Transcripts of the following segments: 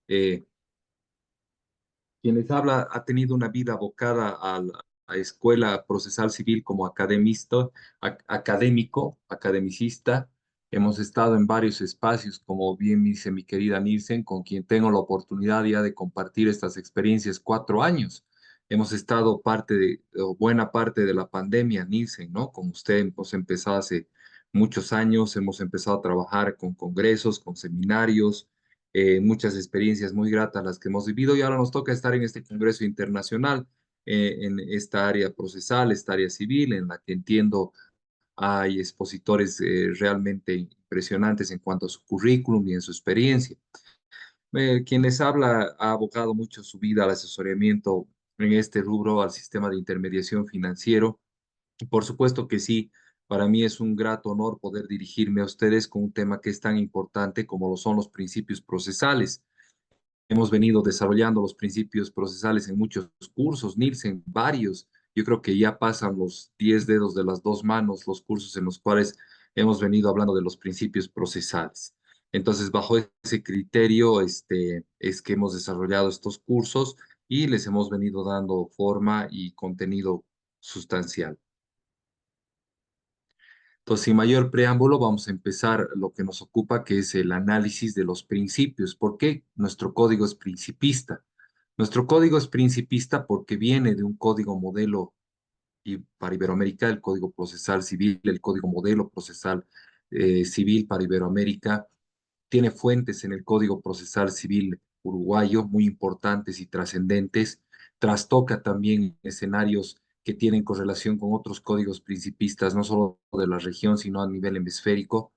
Eh, Quien les habla ha tenido una vida abocada a escuela procesal civil como academista, académico, academicista. Hemos estado en varios espacios, como bien dice mi querida Nielsen, con quien tengo la oportunidad ya de compartir estas experiencias 4 años. Hemos estado o buena parte de la pandemia, Nielsen, ¿no? Como usted hemos empezado hace muchos años, hemos empezado a trabajar con congresos, con seminarios, muchas experiencias muy gratas las que hemos vivido y ahora nos toca estar en este Congreso Internacional, en esta área procesal, esta área civil, en la que entiendo hay expositores realmente impresionantes en cuanto a su currículum y en su experiencia. Quien les habla ha abocado mucho su vida al asesoramiento en este rubro, al sistema de intermediación financiero. Y por supuesto que sí, para mí es un grato honor poder dirigirme a ustedes con un tema que es tan importante como lo son los principios procesales. Hemos venido desarrollando los principios procesales en muchos cursos, Nielsen, varios. Yo creo que ya pasan los 10 dedos de las dos manos los cursos en los cuales hemos venido hablando de los principios procesales. Entonces, bajo ese criterio, es que hemos desarrollado estos cursos y les hemos venido dando forma y contenido sustancial. Entonces, sin mayor preámbulo, vamos a empezar lo que nos ocupa, que es el análisis de los principios. ¿Por qué nuestro código es principista? Nuestro código es principista porque viene de un código modelo y para Iberoamérica, el Código Procesal Civil, el Código Modelo Procesal Civil para Iberoamérica, tiene fuentes en el Código Procesal Civil uruguayo muy importantes y trascendentes, trastoca también escenarios que tienen correlación con otros códigos principistas, no solo de la región, sino a nivel hemisférico,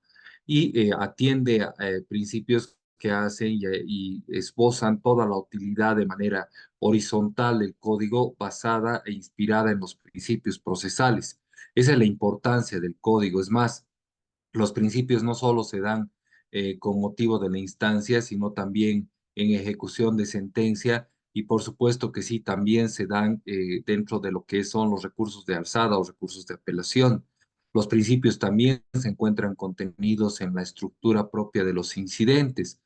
y atiende a principios que hacen y esbozan toda la utilidad de manera horizontal del código basada e inspirada en los principios procesales. Esa es la importancia del código. Es más, los principios no solo se dan con motivo de la instancia, sino también en ejecución de sentencia y por supuesto que sí, también se dan dentro de lo que son los recursos de alzada o recursos de apelación. Los principios también se encuentran contenidos en la estructura propia de los incidentes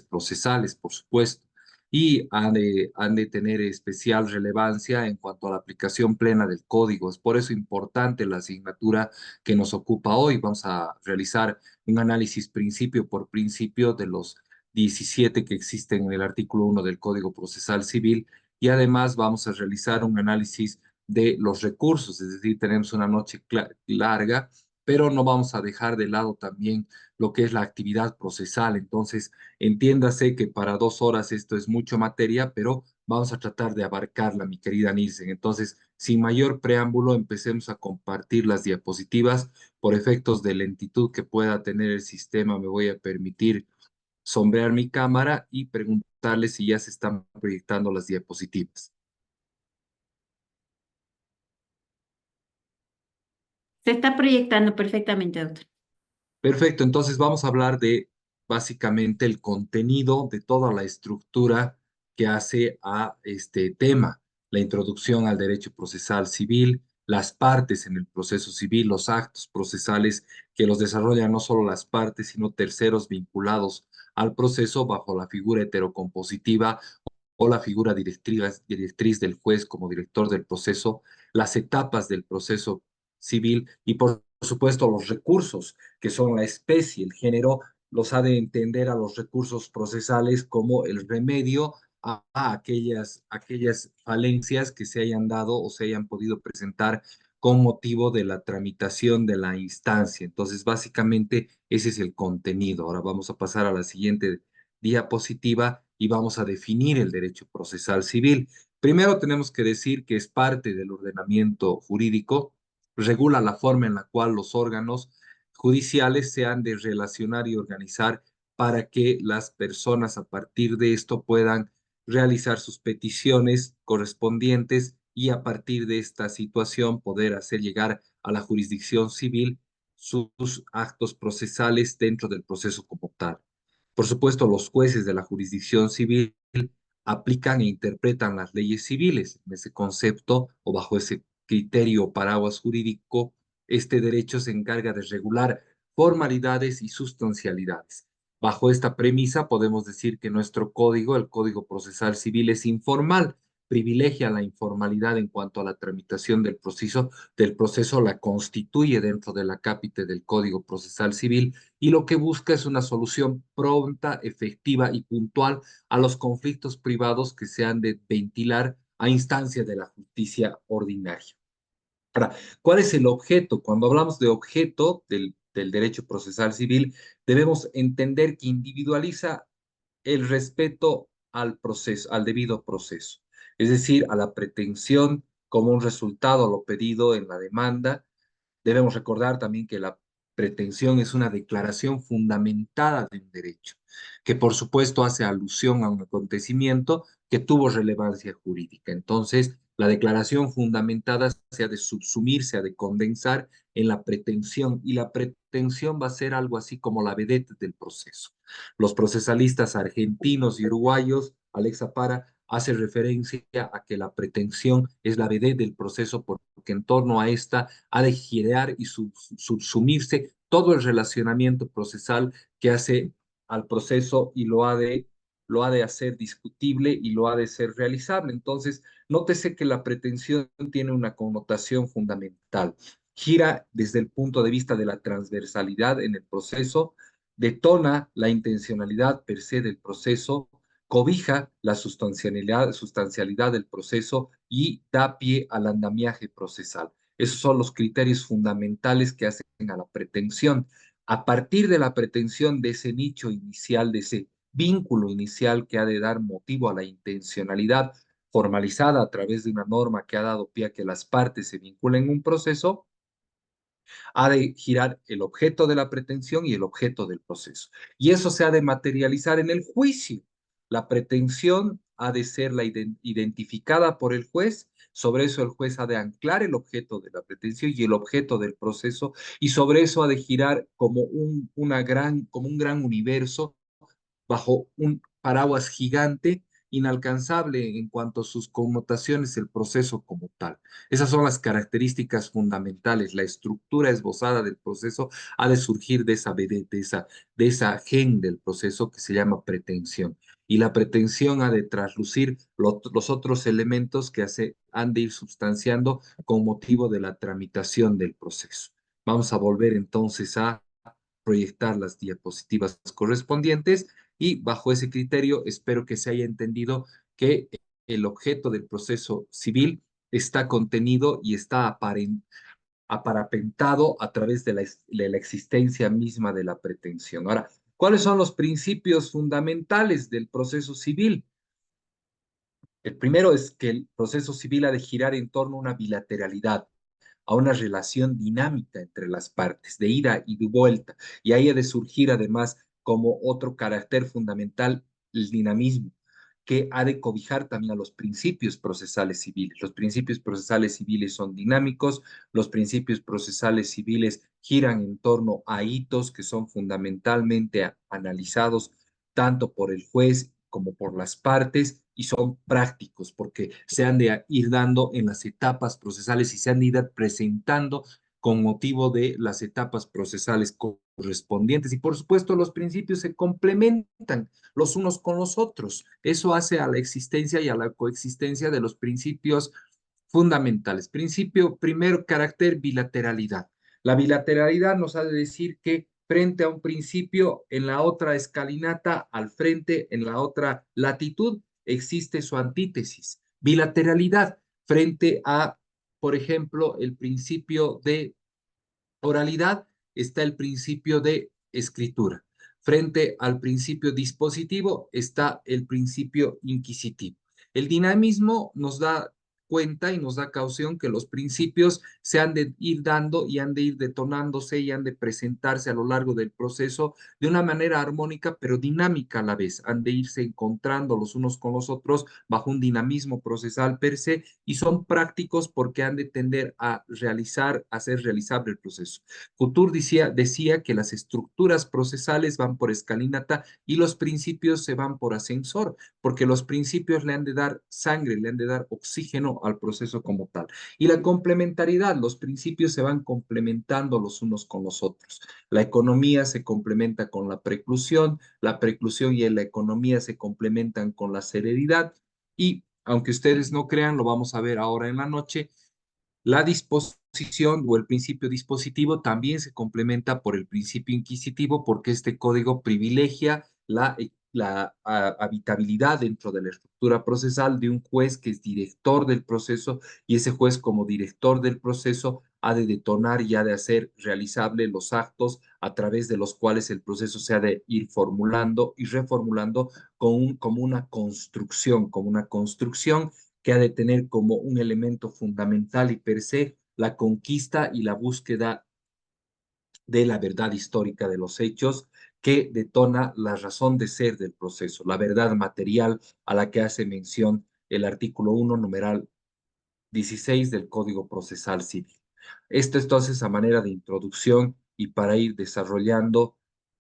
procesales, por supuesto, y han de tener especial relevancia en cuanto a la aplicación plena del código. Es por eso importante la asignatura que nos ocupa hoy. Vamos a realizar un análisis principio por principio de los 17 que existen en el artículo 1 del Código Procesal Civil y además vamos a realizar un análisis de los recursos, es decir, tenemos una noche larga, pero no vamos a dejar de lado también lo que es la actividad procesal. Entonces, entiéndase que para 2 horas esto es mucho materia, pero vamos a tratar de abarcarla, mi querida Nielsen. Entonces, sin mayor preámbulo, empecemos a compartir las diapositivas. Por efectos de lentitud que pueda tener el sistema, me voy a permitir sombrear mi cámara y preguntarle si ya se están proyectando las diapositivas. Se está proyectando perfectamente, doctor. Perfecto, entonces vamos a hablar de básicamente el contenido de toda la estructura que hace a este tema, la introducción al derecho procesal civil, las partes en el proceso civil, los actos procesales que los desarrollan no solo las partes, sino terceros vinculados al proceso bajo la figura heterocompositiva o la figura directriz del juez como director del proceso, las etapas del proceso civil y por supuesto los recursos que son la especie, el género, los ha de entender a los recursos procesales como el remedio a aquellas falencias que se hayan dado o se hayan podido presentar con motivo de la tramitación de la instancia. Entonces, básicamente, ese es el contenido. Ahora vamos a pasar a la siguiente diapositiva y vamos a definir el derecho procesal civil. Primero tenemos que decir que es parte del ordenamiento jurídico, regula la forma en la cual los órganos judiciales se han de relacionar y organizar para que las personas a partir de esto puedan realizar sus peticiones correspondientes y a partir de esta situación poder hacer llegar a la jurisdicción civil sus actos procesales dentro del proceso como tal. Por supuesto, los jueces de la jurisdicción civil aplican e interpretan las leyes civiles. En ese concepto o bajo ese criterio o paraguas jurídico, este derecho se encarga de regular formalidades y sustancialidades. Bajo esta premisa podemos decir que nuestro código, el Código Procesal Civil, es informal, privilegia la informalidad en cuanto a la tramitación del proceso la constituye dentro de la cápite del Código Procesal Civil y lo que busca es una solución pronta, efectiva y puntual a los conflictos privados que se han de ventilar a instancias de la justicia ordinaria. Ahora, ¿cuál es el objeto? Cuando hablamos de objeto del derecho procesal civil, debemos entender que individualiza el respeto al proceso, al debido proceso, es decir, a la pretensión como un resultado a lo pedido en la demanda. Debemos recordar también que la pretensión es una declaración fundamentada de un derecho, que por supuesto hace alusión a un acontecimiento que tuvo relevancia jurídica. Entonces, la declaración fundamentada se ha de subsumir, se ha de condensar en la pretensión, y la pretensión va a ser algo así como la vedette del proceso. Los procesalistas argentinos y uruguayos, Alexa Para, hace referencia a que la pretensión es la vedette del proceso porque en torno a esta ha de girar y subsumirse todo el relacionamiento procesal que hace al proceso y lo ha de hacer discutible y lo ha de ser realizable. Entonces, nótese que la pretensión tiene una connotación fundamental. Gira desde el punto de vista de la transversalidad en el proceso, detona la intencionalidad per se del proceso, cobija la sustancialidad del proceso y da pie al andamiaje procesal. Esos son los criterios fundamentales que hacen a la pretensión. A partir de la pretensión de ese nicho inicial, de ese vínculo inicial que ha de dar motivo a la intencionalidad formalizada a través de una norma que ha dado pie a que las partes se vinculen en un proceso, ha de girar el objeto de la pretensión y el objeto del proceso. Y eso se ha de materializar en el juicio. La pretensión ha de ser identificada por el juez, sobre eso el juez ha de anclar el objeto de la pretensión y el objeto del proceso, y sobre eso ha de girar como un gran universo bajo un paraguas gigante, inalcanzable en cuanto a sus connotaciones, el proceso como tal. Esas son las características fundamentales. La estructura esbozada del proceso ha de surgir de esa gen del proceso que se llama pretensión. Y la pretensión ha de traslucir los otros elementos que han de ir substanciando con motivo de la tramitación del proceso. Vamos a volver entonces a proyectar las diapositivas correspondientes y bajo ese criterio espero que se haya entendido que el objeto del proceso civil está contenido y está aparapentado a través de la existencia misma de la pretensión. Ahora, ¿cuáles son los principios fundamentales del proceso civil? El primero es que el proceso civil ha de girar en torno a una bilateralidad, a una relación dinámica entre las partes, de ida y de vuelta. Y ahí ha de surgir además como otro carácter fundamental el dinamismo, que ha de cobijar también a los principios procesales civiles. Los principios procesales civiles son dinámicos, los principios procesales civiles giran en torno a hitos que son fundamentalmente analizados tanto por el juez como por las partes, y son prácticos porque se han de ir dando en las etapas procesales y se han de ir presentando con motivo de las etapas procesales correspondientes. Y por supuesto, los principios se complementan los unos con los otros. Eso hace a la existencia y a la coexistencia de los principios fundamentales. Principio primero, carácter bilateralidad. La bilateralidad nos ha de decir que frente a un principio, en la otra escalinata, al frente, en la otra latitud, existe su antítesis. Bilateralidad frente a, por ejemplo, el principio de oralidad, está el principio de escritura. Frente al principio dispositivo está el principio inquisitivo. El dinamismo nos da cuenta y nos da caución que los principios se han de ir dando y han de ir detonándose y han de presentarse a lo largo del proceso de una manera armónica pero dinámica a la vez. Han de irse encontrando los unos con los otros bajo un dinamismo procesal per se, y son prácticos porque han de tender a hacer realizable el proceso. Couture decía que las estructuras procesales van por escalinata y los principios se van por ascensor, porque los principios le han de dar sangre, le han de dar oxígeno al proceso como tal. Y la complementariedad, los principios se van complementando los unos con los otros. La economía se complementa con la preclusión y la economía se complementan con la celeridad y aunque ustedes no crean, lo vamos a ver ahora en la noche, la disposición o el principio dispositivo también se complementa por el principio inquisitivo porque este código privilegia la habitabilidad dentro de la estructura procesal de un juez que es director del proceso y ese juez como director del proceso ha de detonar y ha de hacer realizable los actos a través de los cuales el proceso se ha de ir formulando y reformulando como una construcción que ha de tener como un elemento fundamental y per se la conquista y la búsqueda de la verdad histórica de los hechos que detona la razón de ser del proceso, la verdad material a la que hace mención el artículo 1, numeral 16 del Código Procesal Civil. Esto entonces a manera de introducción y para ir desarrollando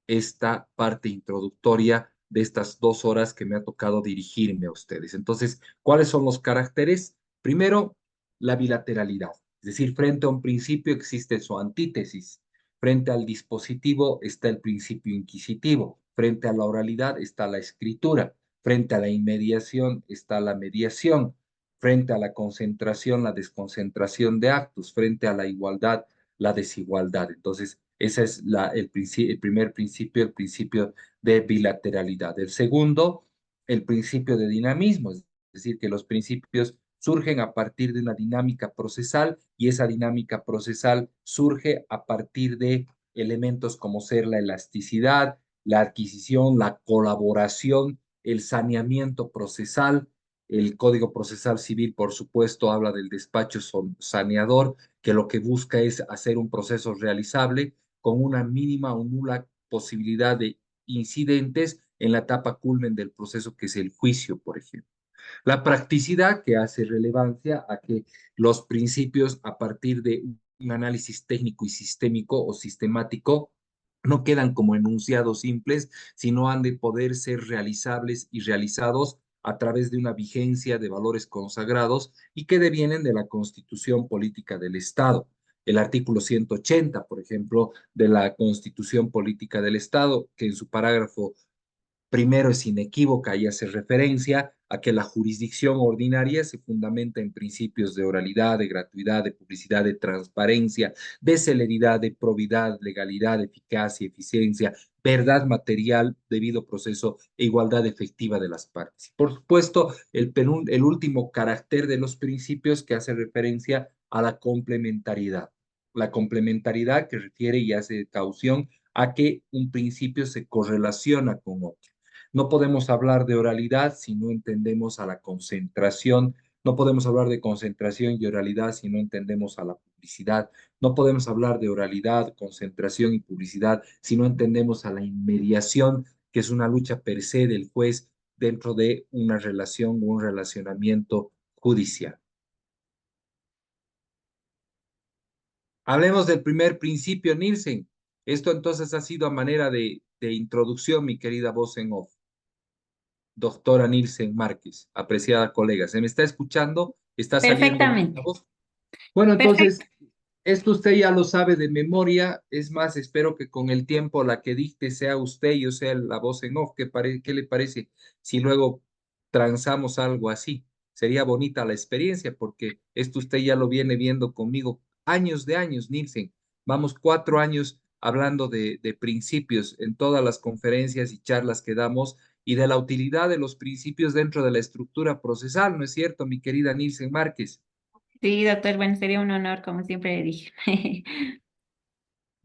esta parte introductoria de estas 2 horas que me ha tocado dirigirme a ustedes. Entonces, ¿cuáles son los caracteres? Primero, la bilateralidad, es decir, frente a un principio existe su antítesis. Frente al dispositivo está el principio inquisitivo. Frente a la oralidad está la escritura. Frente a la inmediación está la mediación. Frente a la concentración, la desconcentración de actos, frente a la igualdad, la desigualdad. Entonces, ese es el primer principio, el principio de bilateralidad. El segundo, el principio de dinamismo, es decir, que los principios surgen a partir de una dinámica procesal y esa dinámica procesal surge a partir de elementos como ser la elasticidad, la adquisición, la colaboración, el saneamiento procesal. El Código Procesal Civil, por supuesto, habla del despacho saneador, que lo que busca es hacer un proceso realizable con una mínima o nula posibilidad de incidentes en la etapa culmen del proceso, que es el juicio, por ejemplo. La practicidad que hace relevancia a que los principios a partir de un análisis técnico y sistémico o sistemático no quedan como enunciados simples, sino han de poder ser realizables y realizados a través de una vigencia de valores consagrados y que devienen de la Constitución Política del Estado. El artículo 180, por ejemplo, de la Constitución Política del Estado, que en su parágrafo primero es inequívoca y hace referencia a que la jurisdicción ordinaria se fundamenta en principios de oralidad, de gratuidad, de publicidad, de transparencia, de celeridad, de probidad, legalidad, eficacia, eficiencia, verdad material, debido proceso e igualdad efectiva de las partes. Por supuesto, el último carácter de los principios que hace referencia a la complementariedad. La complementariedad que refiere y hace caución a que un principio se correlaciona con otro. No podemos hablar de oralidad si no entendemos a la concentración. No podemos hablar de concentración y oralidad si no entendemos a la publicidad. No podemos hablar de oralidad, concentración y publicidad si no entendemos a la inmediación, que es una lucha per se del juez dentro de una relación o un relacionamiento judicial. Hablemos del primer principio, Nielsen. Esto entonces ha sido a manera de introducción, mi querida voz en off. Doctora Nielsen Márquez, apreciada colega. ¿Se me está escuchando? ¿Está saliendo bien la Perfectamente. voz? Bueno, entonces, Perfecto. esto usted ya lo sabe de memoria. Es más, espero que con el tiempo la que dicte sea usted y yo sea la voz en off. ¿Qué le parece si luego transamos algo así? Sería bonita la experiencia porque esto usted ya lo viene viendo conmigo años de años, Nielsen. Vamos 4 años hablando de principios en todas las conferencias y charlas que damos y de la utilidad de los principios dentro de la estructura procesal, ¿no es cierto, mi querida Nielsen Márquez? Sí, doctor, bueno, sería un honor, como siempre le dije.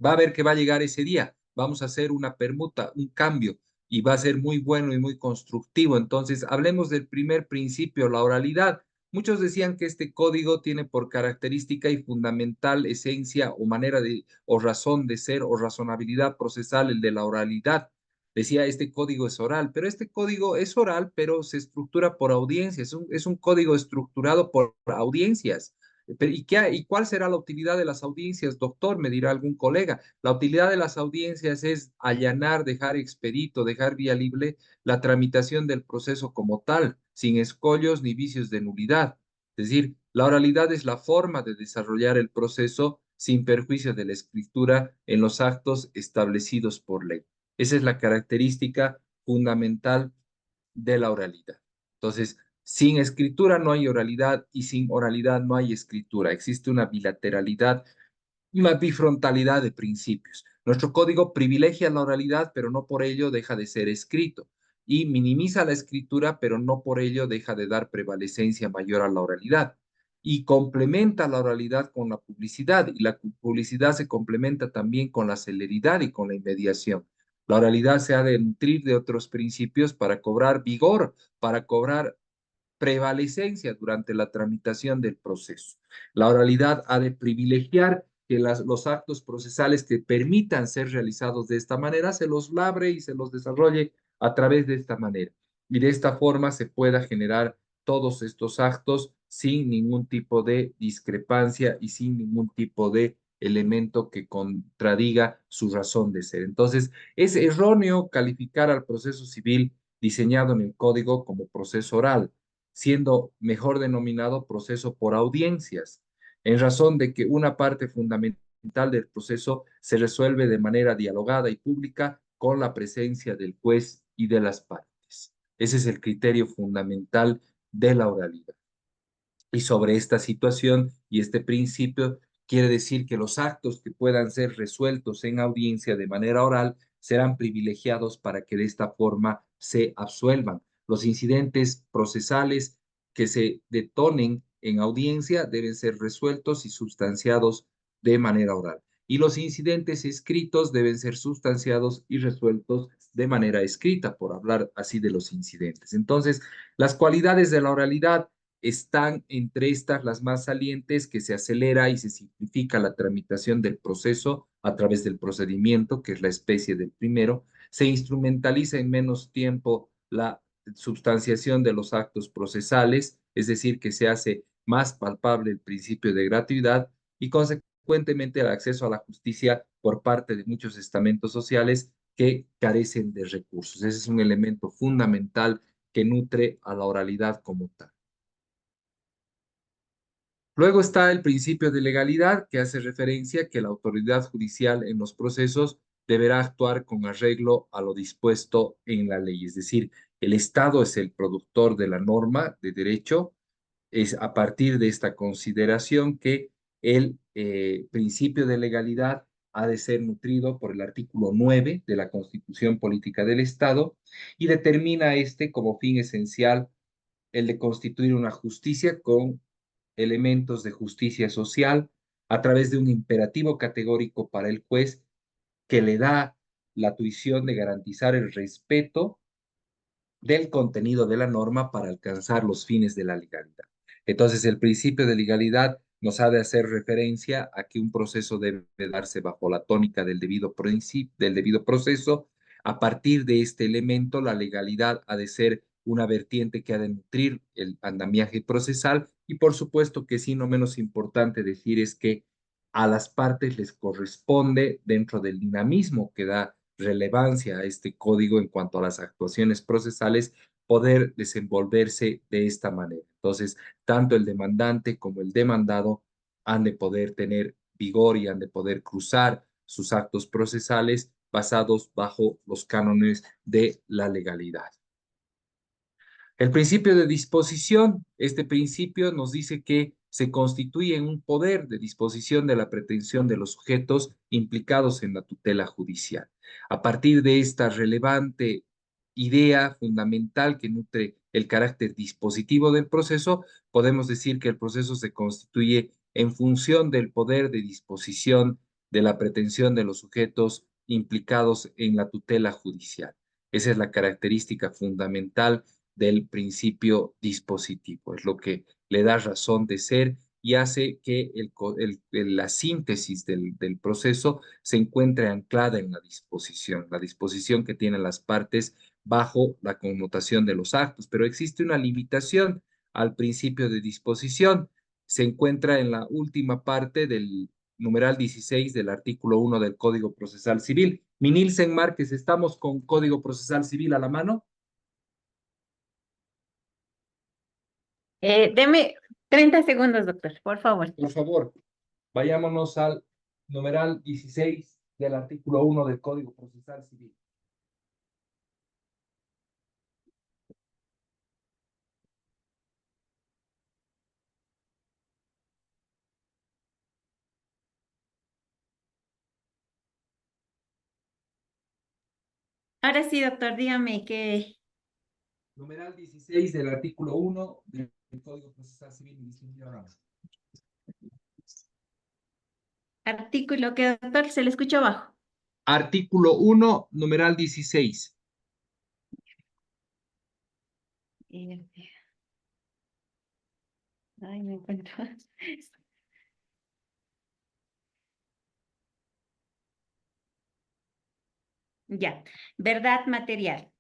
Va a ver que va a llegar ese día. Vamos a hacer una permuta, un cambio, y va a ser muy bueno y muy constructivo. Entonces, hablemos del primer principio, la oralidad. Muchos decían que este código tiene por característica y fundamental esencia o manera de, o razón de ser o razonabilidad procesal el de la oralidad. Decía, este código es oral, pero este código es oral, pero se estructura por audiencias. Es un código estructurado por audiencias. ¿Y cuál será la utilidad de las audiencias, doctor? Me dirá algún colega. La utilidad de las audiencias es allanar, dejar expedito, dejar vía libre la tramitación del proceso como tal, sin escollos ni vicios de nulidad. Es decir, La oralidad es la forma de desarrollar el proceso sin perjuicio de la escritura en los actos establecidos por ley. Esa es la característica fundamental de la oralidad. Entonces, sin escritura no hay oralidad y sin oralidad no hay escritura. Existe una bilateralidad, una bifrontalidad de principios. Nuestro código privilegia la oralidad, pero no por ello deja de ser escrito, y minimiza la escritura, pero no por ello deja de dar prevalecencia mayor a la oralidad. Y complementa la oralidad con la publicidad, y la publicidad se complementa también con la celeridad y con la inmediación. La oralidad se ha de nutrir de otros principios para cobrar vigor, para cobrar prevalecencia durante la tramitación del proceso. La oralidad ha de privilegiar que los actos procesales que permitan ser realizados de esta manera se los labre y se los desarrolle a través de esta manera. Y de esta forma se pueda generar todos estos actos sin ningún tipo de discrepancia y sin ningún tipo de elemento que contradiga su razón de ser. Entonces, es erróneo calificar al proceso civil diseñado en el código como proceso oral, siendo mejor denominado proceso por audiencias, en razón de que una parte fundamental del proceso se resuelve de manera dialogada y pública con la presencia del juez y de las partes. Ese es el criterio fundamental de la oralidad. Y sobre esta situación y este principio, quiere decir que los actos que puedan ser resueltos en audiencia de manera oral serán privilegiados para que de esta forma se absuelvan. Los incidentes procesales que se detonen en audiencia deben ser resueltos y sustanciados de manera oral. Y los incidentes escritos deben ser sustanciados y resueltos de manera escrita, por hablar así de los incidentes. Entonces, las cualidades de la oralidad están entre estas las más salientes, que se acelera y se simplifica la tramitación del proceso a través del procedimiento, que es la especie del primero, se instrumentaliza en menos tiempo la substanciación de los actos procesales, es decir, que se hace más palpable el principio de gratuidad y consecuentemente el acceso a la justicia por parte de muchos estamentos sociales que carecen de recursos. Ese es un elemento fundamental que nutre a la oralidad como tal. Luego está el principio de legalidad, que hace referencia a que la autoridad judicial en los procesos deberá actuar con arreglo a lo dispuesto en la ley. Es decir, el Estado es el productor de la norma de derecho. Es a partir de esta consideración que el principio de legalidad ha de ser nutrido por el artículo 9 de la Constitución Política del Estado y determina este como fin esencial el de constituir una justicia con elementos de justicia social a través de un imperativo categórico para el juez que le da la tuición de garantizar el respeto del contenido de la norma para alcanzar los fines de la legalidad. Entonces, el principio de legalidad nos ha de hacer referencia a que un proceso debe darse bajo la tónica del debido del debido proceso. A partir de este elemento, la legalidad ha de ser una vertiente que ha de nutrir el andamiaje procesal y por supuesto que sí, no menos importante decir es que a las partes les corresponde, dentro del dinamismo que da relevancia a este código en cuanto a las actuaciones procesales, poder desenvolverse de esta manera. Entonces, tanto el demandante como el demandado han de poder tener vigor y han de poder cruzar sus actos procesales basados bajo los cánones de la legalidad. El principio de disposición, este principio nos dice que se constituye en un poder de disposición de la pretensión de los sujetos implicados en la tutela judicial. A partir de esta relevante idea fundamental que nutre el carácter dispositivo del proceso, podemos decir que el proceso se constituye en función del poder de disposición de la pretensión de los sujetos implicados en la tutela judicial. Esa es la característica fundamental del principio dispositivo. Es lo que le da razón de ser y hace que la síntesis del proceso se encuentre anclada en la disposición que tienen las partes bajo la connotación de los actos. Pero existe una limitación al principio de disposición. Se encuentra en la última parte del numeral 16 del artículo 1 del Código Procesal Civil. Minilsen Márquez, ¿estamos con Código Procesal Civil a la mano? Deme 30 segundos, doctor, por favor. Por favor, vayámonos al numeral 16 del artículo 1 del Código Procesal Civil. Ahora sí, doctor, dígame qué Numeral 16 del artículo 1 del Código Procesal Civil, distinguido Ramos. artículo, que doctor, se le escucha abajo. Artículo 1, numeral 16. Eh, Ay, no encuentro. Ya, verdad material.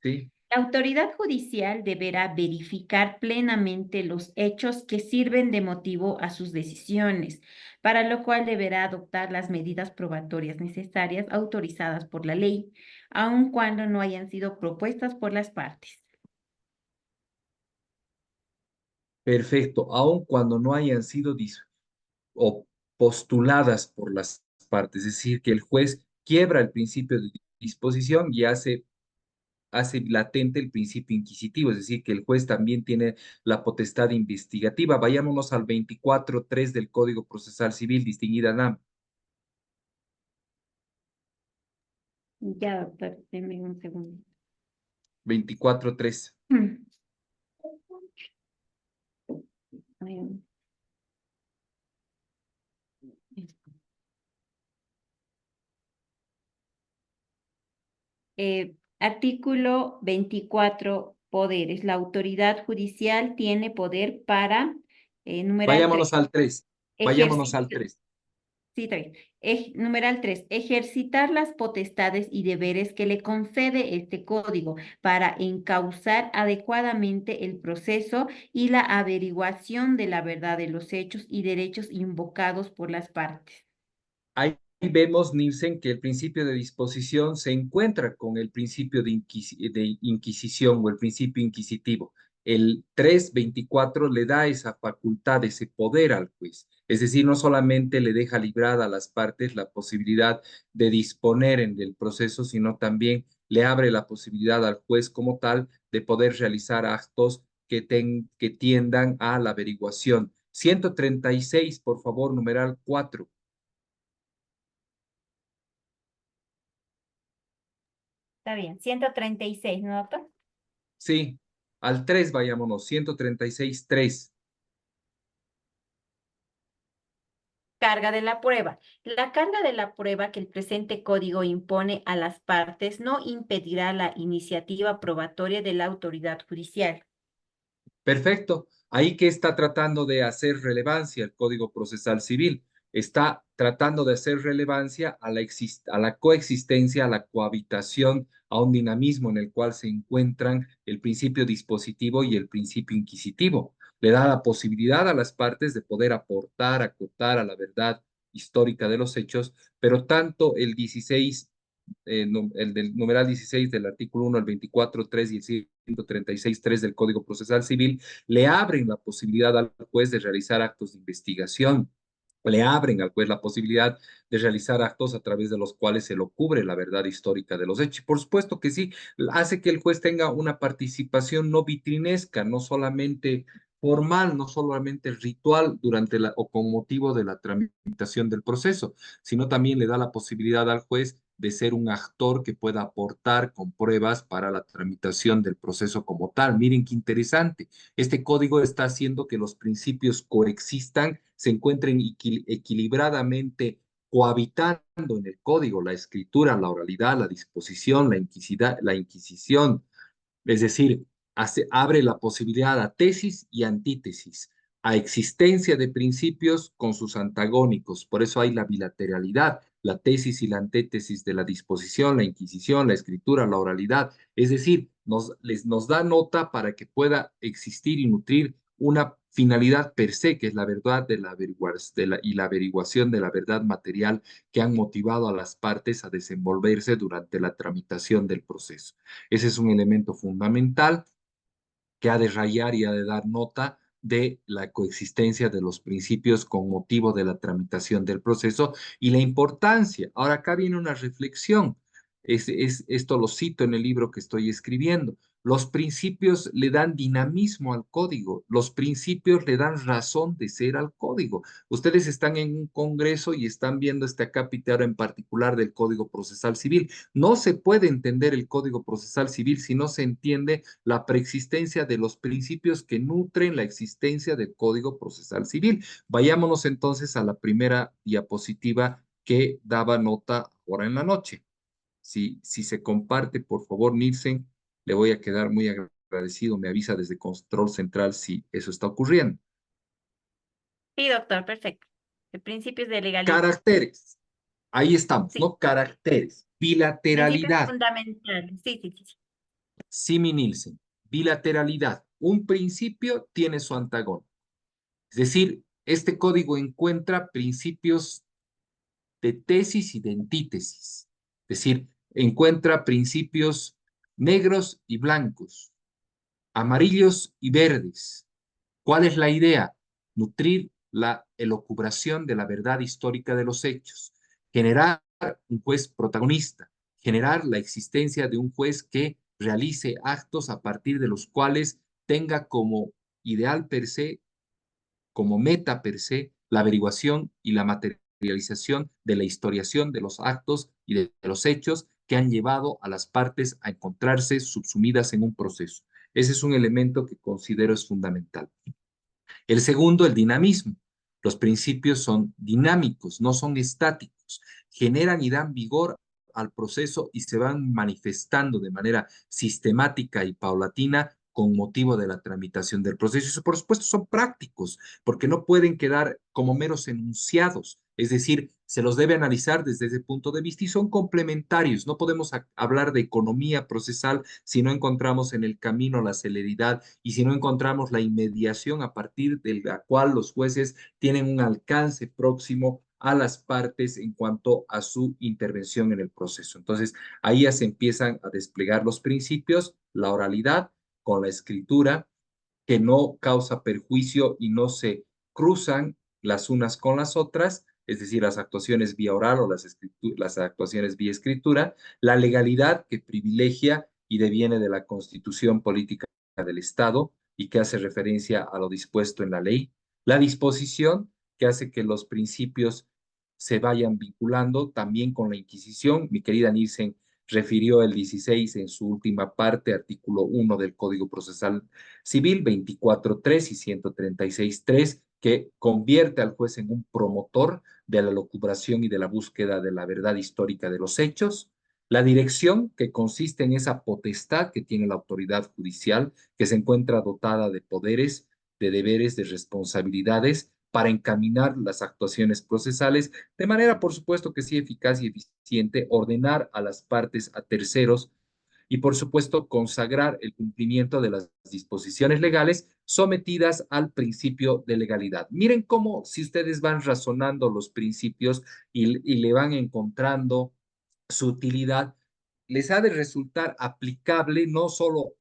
¿Sí? La autoridad judicial deberá verificar plenamente los hechos que sirven de motivo a sus decisiones, para lo cual deberá adoptar las medidas probatorias necesarias autorizadas por la ley, aun cuando no hayan sido propuestas por las partes. Perfecto, aun cuando no hayan sido o postuladas por las partes, es decir, que el juez quiebra el principio de disposición y hace latente el principio inquisitivo, es decir, que el juez también tiene la potestad investigativa. Vayámonos al 24.3 del Código Procesal Civil, distinguida Nam. Ya, doctor, denme un segundo. 24.3. Ay, artículo 24, poderes. La autoridad judicial tiene poder para, numeral 3, Vayámonos al 3. Vayámonos ejercitar. al 3. Sí, está bien. Numeral 3, ejercitar las potestades y deberes que le concede este código para encauzar adecuadamente el proceso y la averiguación de la verdad de los hechos y derechos invocados por las partes. Ahí vemos, Nielsen, que el principio de disposición se encuentra con el principio de inquisición o el principio inquisitivo. El 324 le da esa facultad, ese poder al juez. Es decir, no solamente le deja librada a las partes la posibilidad de disponer en el proceso, sino también le abre la posibilidad al juez como tal de poder realizar actos que tiendan a la averiguación. 136, por favor, numeral 4. Está bien, 136, ¿no, doctor? Sí, al 3 vayámonos, 136.3. Carga de la prueba. La carga de la prueba que el presente código impone a las partes no impedirá la iniciativa probatoria de la autoridad judicial. Perfecto. Ahí que está tratando de hacer relevancia el Código Procesal Civil. Está tratando de hacer relevancia a la coexistencia, a la cohabitación, a un dinamismo en el cual se encuentran el principio dispositivo y el principio inquisitivo. Le da la posibilidad a las partes de poder aportar, acotar a la verdad histórica de los hechos, pero tanto el 16 el del numeral 16 del artículo 1 al 24.3 y el 136.3 del Código Procesal Civil, le abren la posibilidad al juez de realizar actos de investigación, le abren al juez la posibilidad de realizar actos a través de los cuales se lo cubre la verdad histórica de los hechos. Por supuesto que sí, hace que el juez tenga una participación no vitrinesca, no solamente formal, no solamente ritual durante o con motivo de la tramitación del proceso, sino también le da la posibilidad al juez de ser un actor que pueda aportar con pruebas para la tramitación del proceso como tal. Miren qué interesante. Este código está haciendo que los principios coexistan, se encuentren equilibradamente cohabitando en el código, la escritura, la oralidad, la disposición, la inquisición, es decir, abre la posibilidad a tesis y antítesis, a existencia de principios con sus antagónicos. Por eso hay la bilateralidad, la tesis y la antítesis de la disposición, la inquisición, la escritura, la oralidad. Es decir, nos da nota para que pueda existir y nutrir una finalidad per se, que es la verdad y la averiguación de la verdad material que han motivado a las partes a desenvolverse durante la tramitación del proceso. Ese es un elemento fundamental que ha de rayar y ha de dar nota de la coexistencia de los principios con motivo de la tramitación del proceso y la importancia. Ahora acá viene una reflexión. Esto lo cito en el libro que estoy escribiendo. Los principios le dan dinamismo al código, los principios le dan razón de ser al código. Ustedes están en un congreso y están viendo este acápite en particular del Código Procesal Civil. No se puede entender el Código Procesal Civil si no se entiende la preexistencia de los principios que nutren la existencia del Código Procesal Civil. Vayámonos entonces a la primera diapositiva que daba nota ahora en la noche. Si se comparte, por favor, Nielsen, le voy a quedar muy agradecido. Me avisa desde Control Central si eso está ocurriendo. Sí, doctor, perfecto. De principios de legalidad. Caracteres. Ahí estamos, Sí, ¿no? Caracteres. principios Bilateralidad. fundamentales. Sí, sí, sí. Simi Nielsen. Bilateralidad. Un principio tiene su antagonista. Es decir, este código encuentra principios de tesis y de antítesis. Es decir, encuentra principios negros y blancos, amarillos y verdes. ¿Cuál es la idea? Nutrir la elucubración de la verdad histórica de los hechos, generar un juez protagonista, generar la existencia de un juez que realice actos a partir de los cuales tenga como ideal per se, como meta per se, la averiguación y la materialización de la historiación de los actos y de los hechos que han llevado a las partes a encontrarse subsumidas en un proceso. Ese es un elemento que considero es fundamental. El segundo, el dinamismo. Los principios son dinámicos, no son estáticos. Generan y dan vigor al proceso y se van manifestando de manera sistemática y paulatina con motivo de la tramitación del proceso. Y por supuesto son prácticos, porque no pueden quedar como meros enunciados, es decir, se los debe analizar desde ese punto de vista y son complementarios. No podemos hablar de economía procesal si no encontramos en el camino la celeridad y si no encontramos la inmediación a partir de la cual los jueces tienen un alcance próximo a las partes en cuanto a su intervención en el proceso. Entonces, ahí ya se empiezan a desplegar los principios, la oralidad con la escritura, que no causa perjuicio y no se cruzan las unas con las otras, es decir, las actuaciones vía oral o las actuaciones vía escritura, la legalidad que privilegia y deviene de la constitución política del Estado y que hace referencia a lo dispuesto en la ley, la disposición que hace que los principios se vayan vinculando también con la Inquisición. Mi querida Nielsen refirió el 16 en su última parte, artículo 1 del Código Procesal Civil 24.3 y 136.3, que convierte al juez en un promotor de la locubración y de la búsqueda de la verdad histórica de los hechos. La dirección, que consiste en esa potestad que tiene la autoridad judicial, que se encuentra dotada de poderes, de deberes, de responsabilidades para encaminar las actuaciones procesales de manera, por supuesto, que sí eficaz y eficiente, ordenar a las partes, a terceros, y, por supuesto, consagrar el cumplimiento de las disposiciones legales sometidas al principio de legalidad. Miren cómo si ustedes van razonando los principios y le van encontrando su utilidad, les ha de resultar aplicable, no solo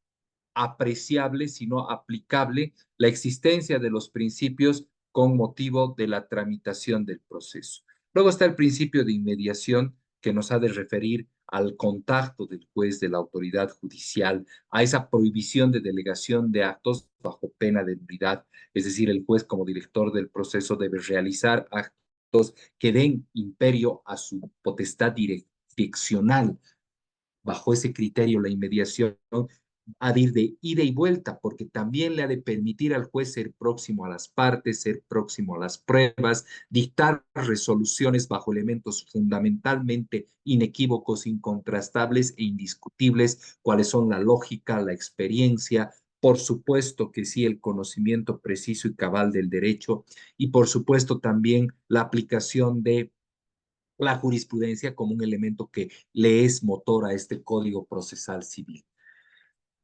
apreciable, sino aplicable la existencia de los principios con motivo de la tramitación del proceso. Luego está el principio de inmediación que nos ha de referir al contacto del juez de la autoridad judicial, a esa prohibición de delegación de actos bajo pena de nulidad, es decir, el juez como director del proceso debe realizar actos que den imperio a su potestad direccional. Bajo ese criterio, la inmediación ha de ir de ida y vuelta, porque también le ha de permitir al juez ser próximo a las partes, ser próximo a las pruebas, dictar resoluciones bajo elementos fundamentalmente inequívocos, incontrastables e indiscutibles, cuáles son la lógica, la experiencia, por supuesto que sí, el conocimiento preciso y cabal del derecho, y por supuesto también la aplicación de la jurisprudencia como un elemento que le es motor a este Código Procesal Civil.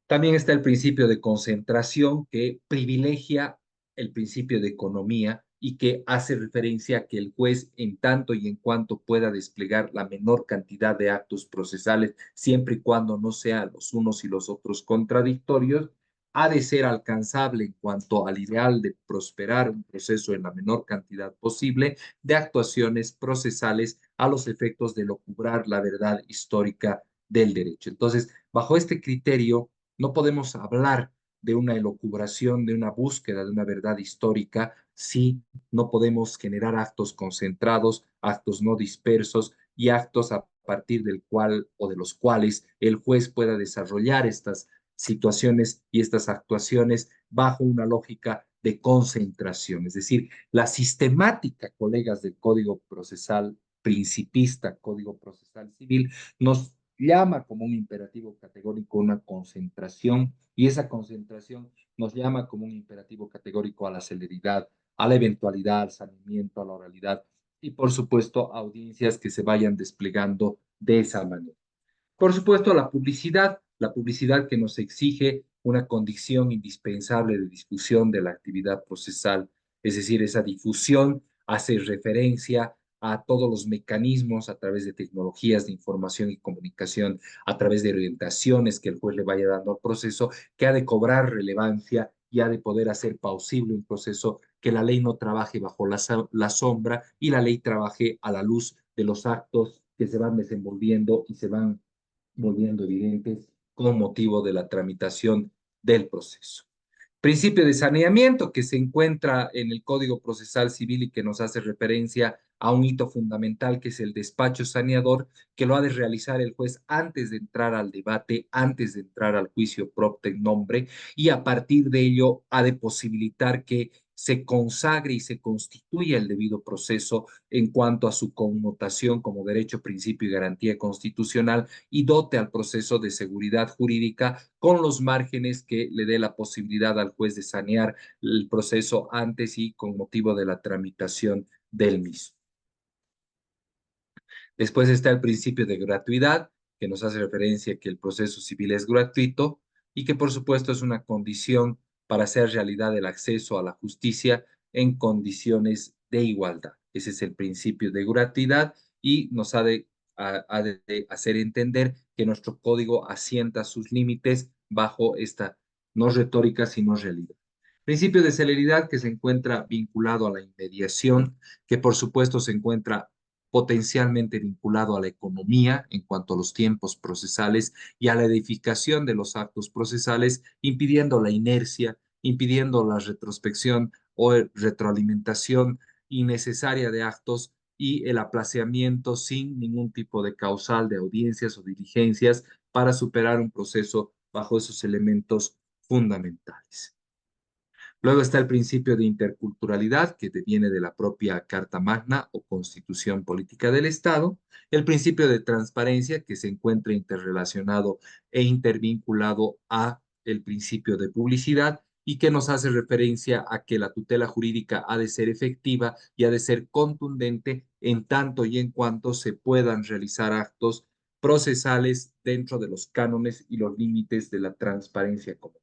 También está el principio de concentración que privilegia el principio de economía y que hace referencia a que el juez, en tanto y en cuanto pueda desplegar la menor cantidad de actos procesales, siempre y cuando no sean los unos y los otros contradictorios, ha de ser alcanzable en cuanto al ideal de prosperar un proceso en la menor cantidad posible de actuaciones procesales a los efectos de locubrar la verdad histórica del derecho. Entonces, bajo este criterio, no podemos hablar de una elucubración, de una búsqueda de una verdad histórica, si no podemos generar actos concentrados, actos no dispersos y actos a partir del cual o de los cuales el juez pueda desarrollar estas situaciones y estas actuaciones bajo una lógica de concentración. Es decir, la sistemática, colegas del Código Procesal principista, Código Procesal Civil, nos llama como un imperativo categórico una concentración y esa concentración nos llama como un imperativo categórico a la celeridad, a la eventualidad, al saneamiento, a la oralidad y por supuesto audiencias que se vayan desplegando de esa manera. Por supuesto, la publicidad que nos exige una condición indispensable de discusión de la actividad procesal, es decir, esa difusión hace referencia a todos los mecanismos a través de tecnologías de información y comunicación, a través de orientaciones que el juez le vaya dando al proceso, que ha de cobrar relevancia y ha de poder hacer plausible un proceso, que la ley no trabaje bajo la sombra y la ley trabaje a la luz de los actos que se van desenvolviendo y se van volviendo evidentes con motivo de la tramitación del proceso. Principio de saneamiento que se encuentra en el Código Procesal Civil y que nos hace referencia a un hito fundamental que es el despacho saneador, que lo ha de realizar el juez antes de entrar al debate, antes de entrar al juicio propter nombre, y a partir de ello ha de posibilitar que se consagre y se constituya el debido proceso en cuanto a su connotación como derecho, principio y garantía constitucional y dote al proceso de seguridad jurídica con los márgenes que le dé la posibilidad al juez de sanear el proceso antes y con motivo de la tramitación del mismo. Después está el principio de gratuidad, que nos hace referencia a que el proceso civil es gratuito y que por supuesto es una condición para hacer realidad el acceso a la justicia en condiciones de igualdad. Ese es el principio de gratuidad y nos ha de hacer entender que nuestro código asienta sus límites bajo esta no retórica, sino realidad. Principio de celeridad que se encuentra vinculado a la inmediación, que por supuesto se encuentra potencialmente vinculado a la economía en cuanto a los tiempos procesales y a la edificación de los actos procesales, impidiendo la inercia, impidiendo la retrospección o retroalimentación innecesaria de actos y el aplazamiento sin ningún tipo de causal de audiencias o diligencias para superar un proceso bajo esos elementos fundamentales. Luego está el principio de interculturalidad, que viene de la propia Carta Magna o Constitución Política del Estado. El principio de transparencia, que se encuentra interrelacionado e intervinculado a el principio de publicidad y que nos hace referencia a que la tutela jurídica ha de ser efectiva y ha de ser contundente en tanto y en cuanto se puedan realizar actos procesales dentro de los cánones y los límites de la transparencia común.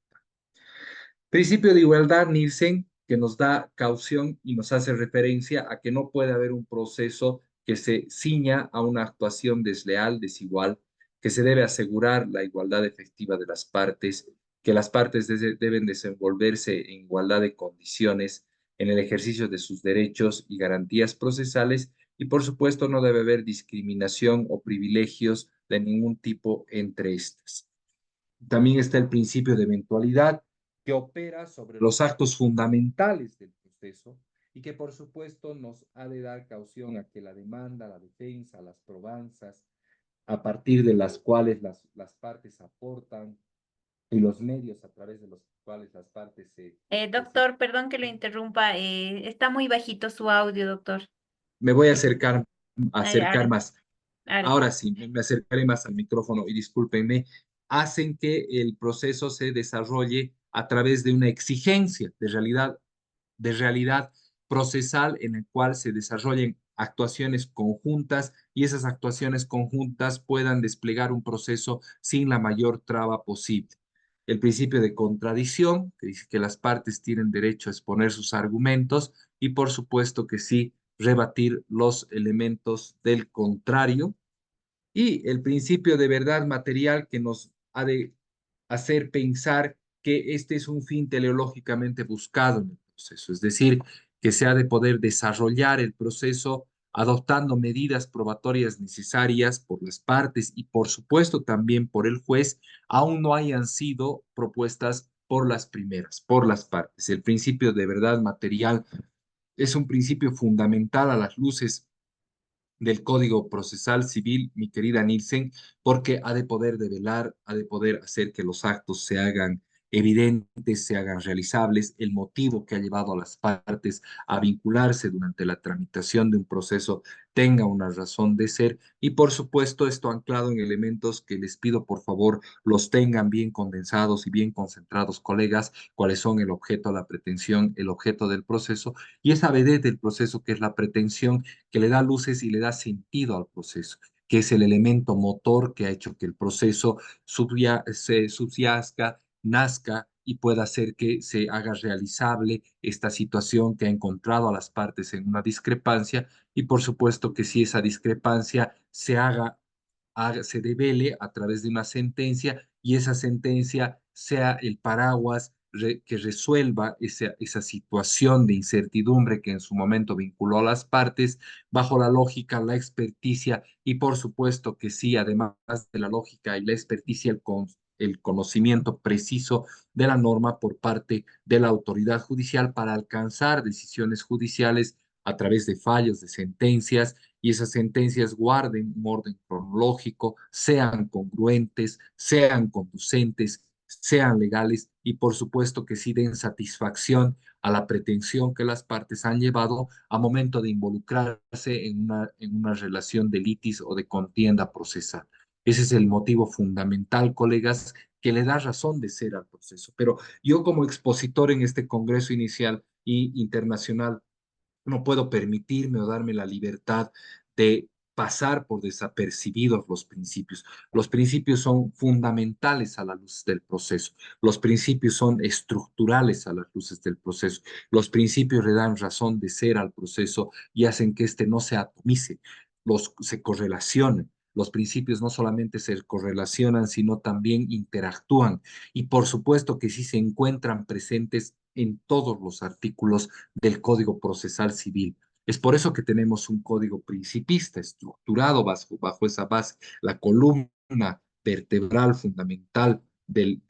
Principio de igualdad, Nielsen, que nos da caución y nos hace referencia a que no puede haber un proceso que se ciña a una actuación desleal, desigual, que se debe asegurar la igualdad efectiva de las partes, que las partes deben desenvolverse en igualdad de condiciones en el ejercicio de sus derechos y garantías procesales y por supuesto no debe haber discriminación o privilegios de ningún tipo entre estas. También está el principio de eventualidad que opera sobre los actos fundamentales del proceso y que por supuesto nos ha de dar caución a que la demanda, la defensa, las probanzas, a partir de las cuales las partes aportan y los medios a través de los cuales las partes Doctor, perdón que lo interrumpa, está muy bajito su audio, doctor. me voy a acercar Ahora, más. ahora sí. Ahora sí, me acercaré más al micrófono y discúlpenme, hacen que el proceso se desarrolle a través de una exigencia de realidad procesal en el cual se desarrollen actuaciones conjuntas y esas actuaciones conjuntas puedan desplegar un proceso sin la mayor traba posible. El principio de contradicción, que dice que las partes tienen derecho a exponer sus argumentos y por supuesto que sí, rebatir los elementos del contrario y el principio de verdad material que nos ha de hacer pensar que este es un fin teleológicamente buscado en el proceso, es decir, que se ha de poder desarrollar el proceso adoptando medidas probatorias necesarias por las partes y por supuesto también por el juez, aún no hayan sido propuestas por las primeras, por las partes. El principio de verdad material es un principio fundamental a las luces del Código Procesal Civil, mi querida Nielsen, porque ha de poder develar, ha de poder hacer que los actos se hagan evidentes, se hagan realizables, el motivo que ha llevado a las partes a vincularse durante la tramitación de un proceso tenga una razón de ser y por supuesto esto anclado en elementos que les pido por favor los tengan bien condensados y bien concentrados, colegas, cuáles son el objeto, la pretensión, el objeto del proceso y esa vedette del proceso que es la pretensión que le da luces y le da sentido al proceso, que es el elemento motor que ha hecho que el proceso se subyazca, nazca y pueda hacer que se haga realizable esta situación que ha encontrado a las partes en una discrepancia y por supuesto que si esa discrepancia se devele a través de una sentencia y esa sentencia sea el paraguas que resuelva esa situación de incertidumbre que en su momento vinculó a las partes bajo la lógica, la experticia y por supuesto que sí, además de la lógica y la experticia, el conocimiento preciso de la norma por parte de la autoridad judicial para alcanzar decisiones judiciales a través de fallos, de sentencias y esas sentencias guarden un orden cronológico, sean congruentes, sean conducentes, sean legales y por supuesto que sí den satisfacción a la pretensión que las partes han llevado a momento de involucrarse en una relación de litis o de contienda procesal. Ese es el motivo fundamental, colegas, que le da razón de ser al proceso. Pero yo como expositor en este Congreso Inicial y Internacional no puedo permitirme o darme la libertad de pasar por desapercibidos los principios. Los principios son fundamentales a la luz del proceso. Los principios son estructurales a las luces del proceso. Los principios le dan razón de ser al proceso y hacen que éste no se atomice, se correlacionen. Los principios no solamente se correlacionan, sino también interactúan. Y por supuesto que sí se encuentran presentes en todos los artículos del Código Procesal Civil. Es por eso que tenemos un código principista estructurado bajo esa base, la columna vertebral fundamental del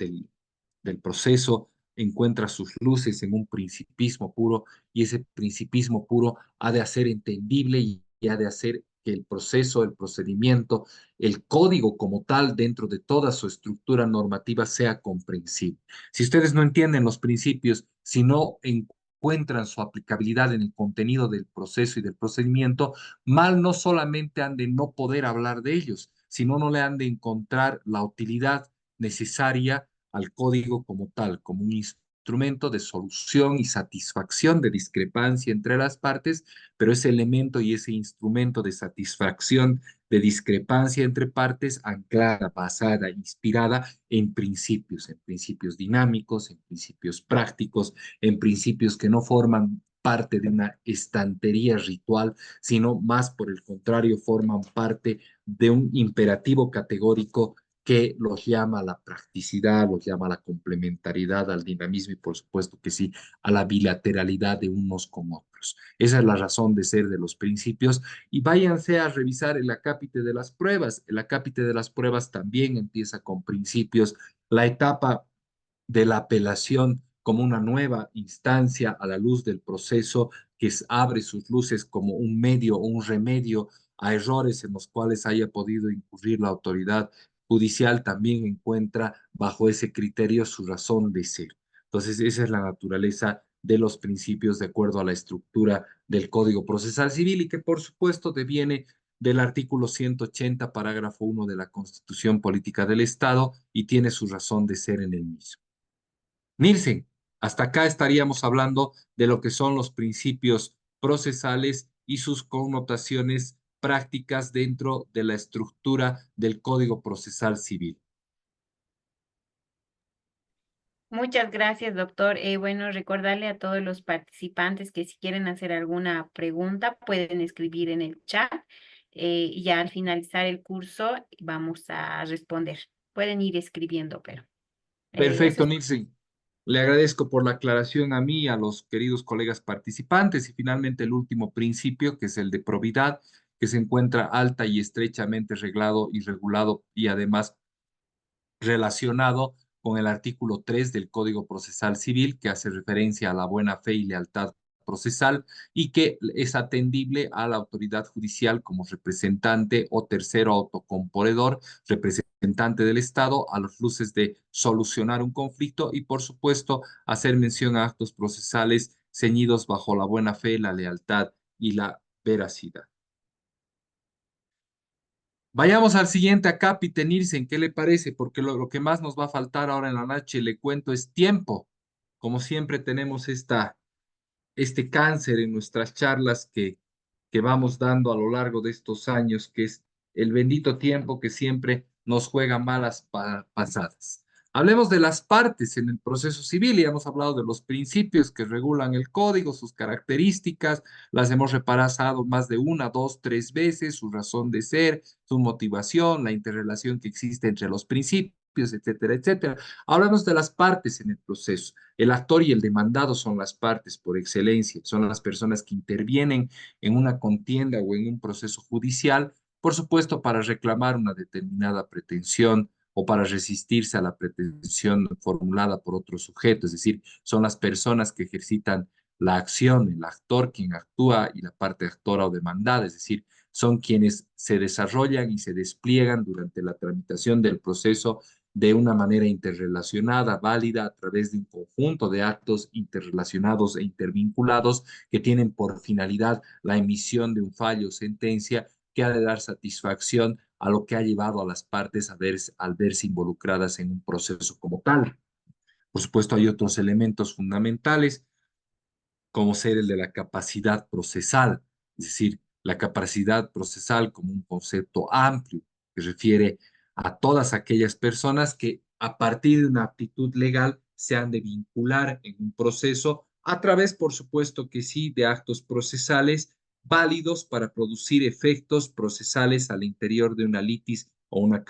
proceso encuentra sus luces en un principismo puro y ese principismo puro ha de hacer entendible y ha de hacer que el proceso, el procedimiento, el código como tal dentro de toda su estructura normativa sea comprensible. Si ustedes no entienden los principios, si no encuentran su aplicabilidad en el contenido del proceso y del procedimiento, mal no solamente han de no poder hablar de ellos, sino no le han de encontrar la utilidad necesaria al código como tal, como un instrumento de solución y satisfacción de discrepancia entre las partes, pero ese elemento y ese instrumento de satisfacción de discrepancia entre partes anclada, basada, inspirada en principios dinámicos, en principios prácticos, en principios que no forman parte de una estantería ritual, sino más por el contrario forman parte de un imperativo categórico que los llama a la practicidad, los llama a la complementariedad, al dinamismo y por supuesto que sí, a la bilateralidad de unos con otros. Esa es la razón de ser de los principios y váyanse a revisar el acápite de las pruebas. El acápite de las pruebas también empieza con principios. La etapa de la apelación como una nueva instancia a la luz del proceso abre sus luces como un medio o un remedio a errores en los cuales haya podido incurrir la autoridad judicial, también encuentra bajo ese criterio su razón de ser. Entonces, esa es la naturaleza de los principios de acuerdo a la estructura del Código Procesal Civil y que por supuesto deviene del artículo 180, parágrafo 1 de la Constitución Política del Estado y tiene su razón de ser en el mismo. Nielsen, hasta acá estaríamos hablando de lo que son los principios procesales y sus connotaciones prácticas dentro de la estructura del Código Procesal Civil. Muchas gracias, doctor. Bueno, recordarle a todos los participantes que si quieren hacer alguna pregunta pueden escribir en el chat y ya al finalizar el curso vamos a responder. Pueden ir escribiendo, pero eso Perfecto, es. Nielsen. Le agradezco por la aclaración a mí, a los queridos colegas participantes y finalmente el último principio, que es el de probidad, que se encuentra alta y estrechamente reglado y regulado y además relacionado con el artículo 3 del Código Procesal Civil, que hace referencia a la buena fe y lealtad procesal y que es atendible a la autoridad judicial como representante o tercero autocomponedor, representante del Estado, a los luces de solucionar un conflicto y, por supuesto, hacer mención a actos procesales ceñidos bajo la buena fe, la lealtad y la veracidad. Vayamos al siguiente acá, Peter Nielsen, ¿qué le parece? Porque lo que más nos va a faltar ahora en la noche, le cuento, es tiempo. Como siempre tenemos este cáncer en nuestras charlas que vamos dando a lo largo de estos años, que es el bendito tiempo que siempre nos juega malas pasadas. Hablemos de las partes en el proceso civil y hemos hablado de los principios que regulan el código, sus características, las hemos repasado más de una, dos, tres veces, su razón de ser, su motivación, la interrelación que existe entre los principios, etcétera, etcétera. Hablamos de las partes en el proceso. El actor y el demandado son las partes por excelencia, son las personas que intervienen en una contienda o en un proceso judicial, por supuesto, para reclamar una determinada pretensión o para resistirse a la pretensión formulada por otro sujeto, es decir, son las personas que ejercitan la acción, el actor quien actúa y la parte actora o demandada, es decir, son quienes se desarrollan y se despliegan durante la tramitación del proceso de una manera interrelacionada, válida, a través de un conjunto de actos interrelacionados e intervinculados que tienen por finalidad la emisión de un fallo o sentencia que ha de dar satisfacción a lo que ha llevado a las partes al verse involucradas en un proceso como tal. Por supuesto, hay otros elementos fundamentales como ser el de la capacidad procesal, es decir, la capacidad procesal como un concepto amplio que refiere a todas aquellas personas que a partir de una aptitud legal se han de vincular en un proceso a través, por supuesto que sí, de actos procesales válidos para producir efectos procesales al interior de una litis o una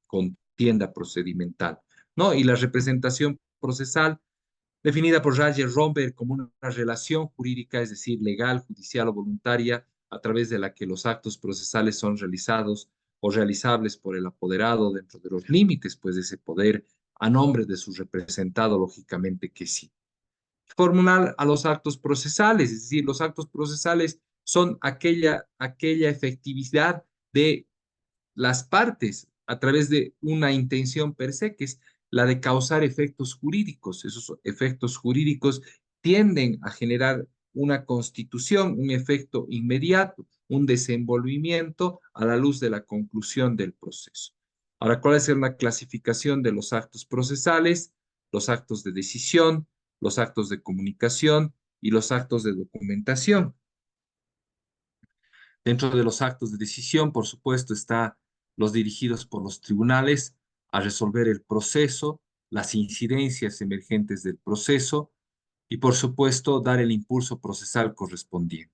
contienda procedimental, ¿no? Y la representación procesal definida por Roger Romberg como una relación jurídica, es decir, legal, judicial o voluntaria, a través de la que los actos procesales son realizados o realizables por el apoderado dentro de los límites, pues, de ese poder a nombre de su representado, lógicamente que sí. Formular a los actos procesales, es decir, los actos procesales son aquella efectividad de las partes a través de una intención per se, que es la de causar efectos jurídicos. Esos efectos jurídicos tienden a generar una constitución, un efecto inmediato, un desenvolvimiento a la luz de la conclusión del proceso. Ahora, ¿cuál es la clasificación de los actos procesales? Los actos de decisión, los actos de comunicación y los actos de documentación. Dentro de los actos de decisión, por supuesto, está los dirigidos por los tribunales a resolver el proceso, las incidencias emergentes del proceso y, por supuesto, dar el impulso procesal correspondiente.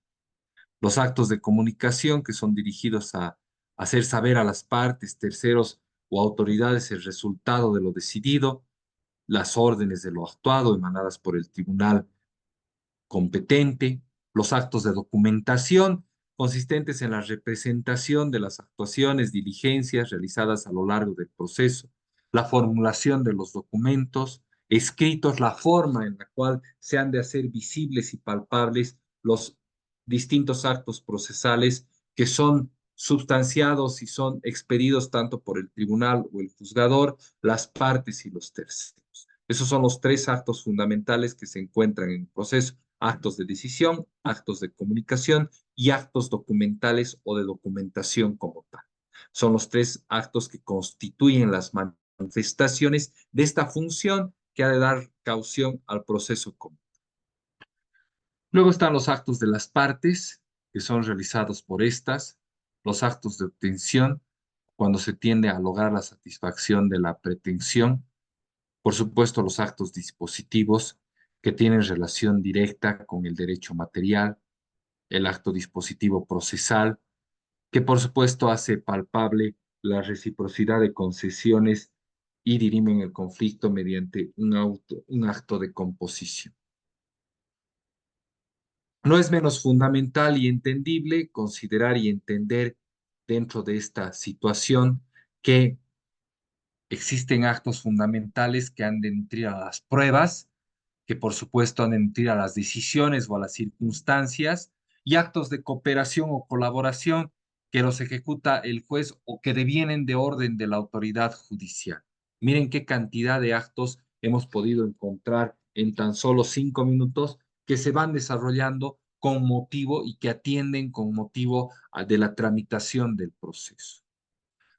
Los actos de comunicación que son dirigidos a hacer saber a las partes, terceros o autoridades el resultado de lo decidido, las órdenes de lo actuado emanadas por el tribunal competente, los actos de documentación consistentes en la representación de las actuaciones, diligencias realizadas a lo largo del proceso, la formulación de los documentos escritos, la forma en la cual se han de hacer visibles y palpables los distintos actos procesales que son sustanciados y son expedidos tanto por el tribunal o el juzgador, las partes y los terceros. Esos son los tres actos fundamentales que se encuentran en el proceso: actos de decisión, actos de comunicación y actos documentales o de documentación como tal. Son los tres actos que constituyen las manifestaciones de esta función que ha de dar caución al proceso común. Luego están los actos de las partes, que son realizados por estas, los actos de obtención, cuando se tiende a lograr la satisfacción de la pretensión, por supuesto, los actos dispositivos que tienen relación directa con el derecho material, el acto dispositivo procesal, que por supuesto hace palpable la reciprocidad de concesiones y dirimen el conflicto mediante un acto de composición. No es menos fundamental y entendible considerar y entender dentro de esta situación que existen actos fundamentales que han de nutrir a las pruebas, que por supuesto han de nutrir a las decisiones o a las circunstancias, y actos de cooperación o colaboración que los ejecuta el juez o que devienen de orden de la autoridad judicial. Miren qué cantidad de actos hemos podido encontrar en tan solo 5 minutos que se van desarrollando con motivo y que atienden con motivo de la tramitación del proceso.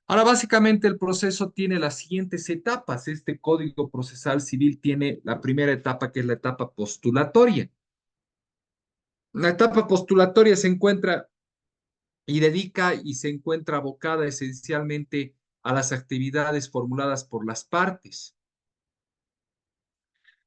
Ahora, básicamente el proceso tiene las siguientes etapas. Este Código Procesal Civil tiene la primera etapa, que es la etapa postulatoria. La etapa postulatoria se encuentra y dedica y se encuentra abocada esencialmente a las actividades formuladas por las partes,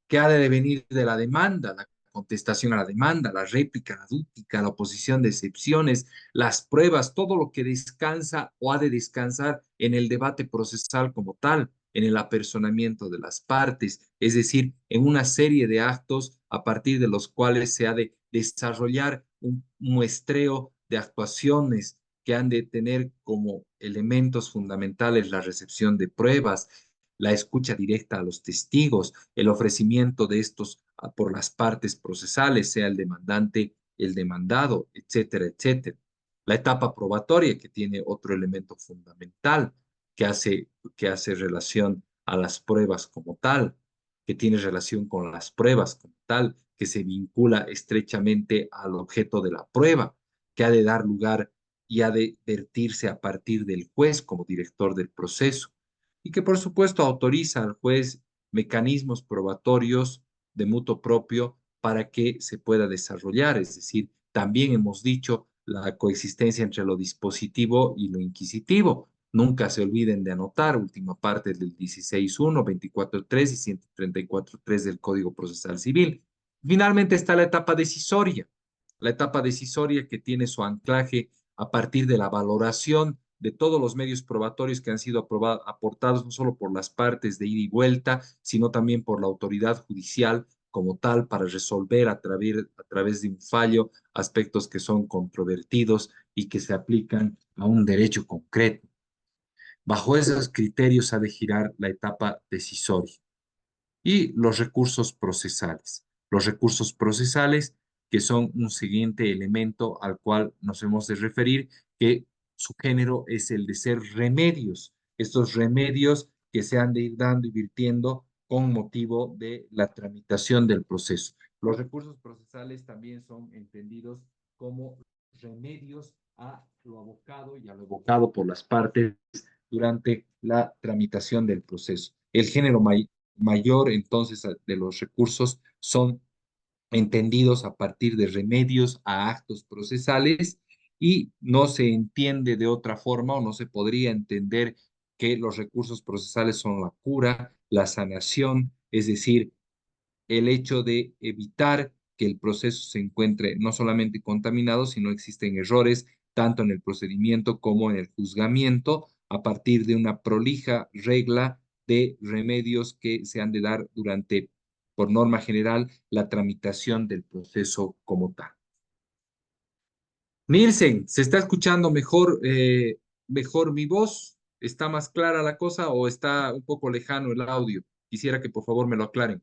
que ha de devenir de la demanda, la contestación a la demanda, la réplica, la dúplica, la oposición de excepciones, las pruebas, todo lo que descansa o ha de descansar en el debate procesal como tal, en el apersonamiento de las partes, es decir, en una serie de actos a partir de los cuales se ha de desarrollar un muestreo de actuaciones que han de tener como elementos fundamentales la recepción de pruebas, la escucha directa a los testigos, el ofrecimiento de estos por las partes procesales, sea el demandante, el demandado, etcétera, etcétera. La etapa probatoria, que tiene otro elemento fundamental, que hace relación a las pruebas como tal, que tiene relación con las pruebas como tal, que se vincula estrechamente al objeto de la prueba, que ha de dar lugar y ha de vertirse a partir del juez como director del proceso y que por supuesto autoriza al juez mecanismos probatorios de mutuo propio para que se pueda desarrollar. Es decir, también hemos dicho la coexistencia entre lo dispositivo y lo inquisitivo. Nunca se olviden de anotar, última parte del 16.1, 24.3 y 134.3 del Código Procesal Civil. Finalmente está la etapa decisoria que tiene su anclaje a partir de la valoración de todos los medios probatorios que han sido aportados no solo por las partes de ida y vuelta, sino también por la autoridad judicial como tal para resolver a través de un fallo aspectos que son controvertidos y que se aplican a un derecho concreto. Bajo esos criterios ha de girar la etapa decisoria y los recursos procesales. Los recursos procesales que son un siguiente elemento al cual nos hemos de referir, que su género es el de ser remedios. Estos remedios que se han de ir dando y virtiendo con motivo de la tramitación del proceso. Los recursos procesales también son entendidos como remedios a lo abocado y a lo evocado por las partes durante la tramitación del proceso. El género mayor entonces de los recursos son entendidos a partir de remedios a actos procesales y no se entiende de otra forma o no se podría entender que los recursos procesales son la cura, la sanación, es decir, el hecho de evitar que el proceso se encuentre no solamente contaminado, sino existen errores tanto en el procedimiento como en el juzgamiento a partir de una prolija regla de remedios que se han de dar durante, por norma general, la tramitación del proceso como tal. Nielsen, ¿se está escuchando mejor mi voz? ¿Está más clara la cosa o está un poco lejano el audio? Quisiera que por favor me lo aclaren.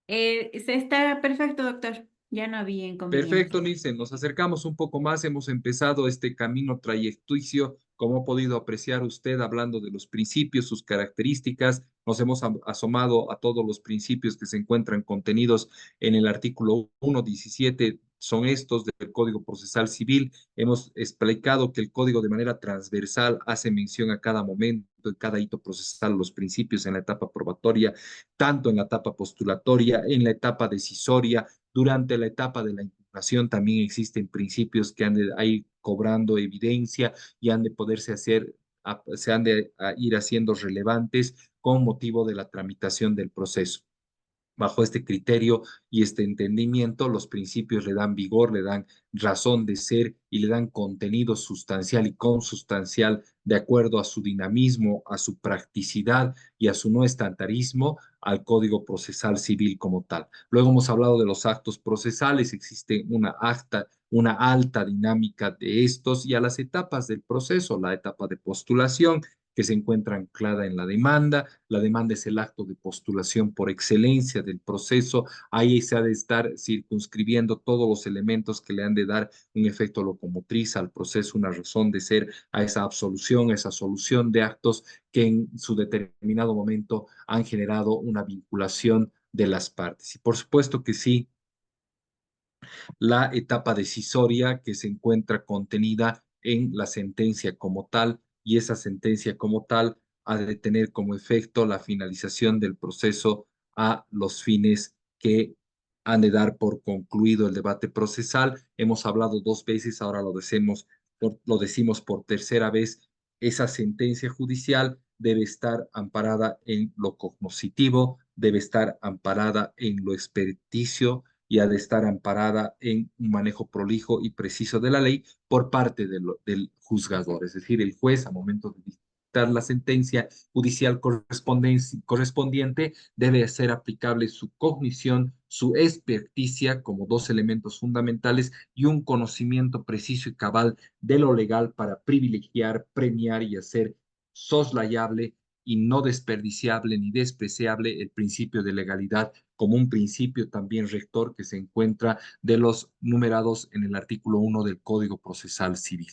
Se está perfecto, doctor. Ya no había Perfecto, inconveniente. Nielsen. Nos acercamos un poco más. Hemos empezado este camino trayectorio, como ha podido apreciar usted, hablando de los principios, sus características. Nos hemos asomado a todos los principios que se encuentran contenidos en el artículo 1.17. Son estos del Código Procesal Civil. Hemos explicado que el código de manera transversal hace mención a cada momento, en cada hito procesal, los principios en la etapa probatoria, tanto en la etapa postulatoria, en la etapa decisoria, durante la etapa de la impugnación también existen principios que han de ir cobrando evidencia y han de poderse hacer, se han de ir haciendo relevantes con motivo de la tramitación del proceso. Bajo este criterio y este entendimiento, los principios le dan vigor, le dan razón de ser y le dan contenido sustancial y consustancial de acuerdo a su dinamismo, a su practicidad y a su no estandarismo al Código Procesal Civil como tal. Luego hemos hablado de los actos procesales, existe una alta dinámica de estos y a las etapas del proceso, la etapa de postulación, que se encuentra anclada en la demanda. La demanda es el acto de postulación por excelencia del proceso. Ahí se ha de estar circunscribiendo todos los elementos que le han de dar un efecto locomotriz al proceso, una razón de ser a esa absolución, a esa solución de actos que en su determinado momento han generado una vinculación de las partes. Y por supuesto que sí, la etapa decisoria que se encuentra contenida en la sentencia como tal, y esa sentencia como tal ha de tener como efecto la finalización del proceso a los fines que han de dar por concluido el debate procesal. Hemos hablado dos veces, ahora lo decimos por tercera vez. Esa sentencia judicial debe estar amparada en lo cognoscitivo, debe estar amparada en lo experticio y ha de estar amparada en un manejo prolijo y preciso de la ley por parte del juzgador. Es decir, el juez, a momento de dictar la sentencia judicial correspondiente, debe hacer aplicable su cognición, su experticia como dos elementos fundamentales y un conocimiento preciso y cabal de lo legal para privilegiar, premiar y hacer soslayable y no desperdiciable ni despreciable el principio de legalidad como un principio también rector que se encuentra de los numerados en el artículo 1 del Código Procesal Civil.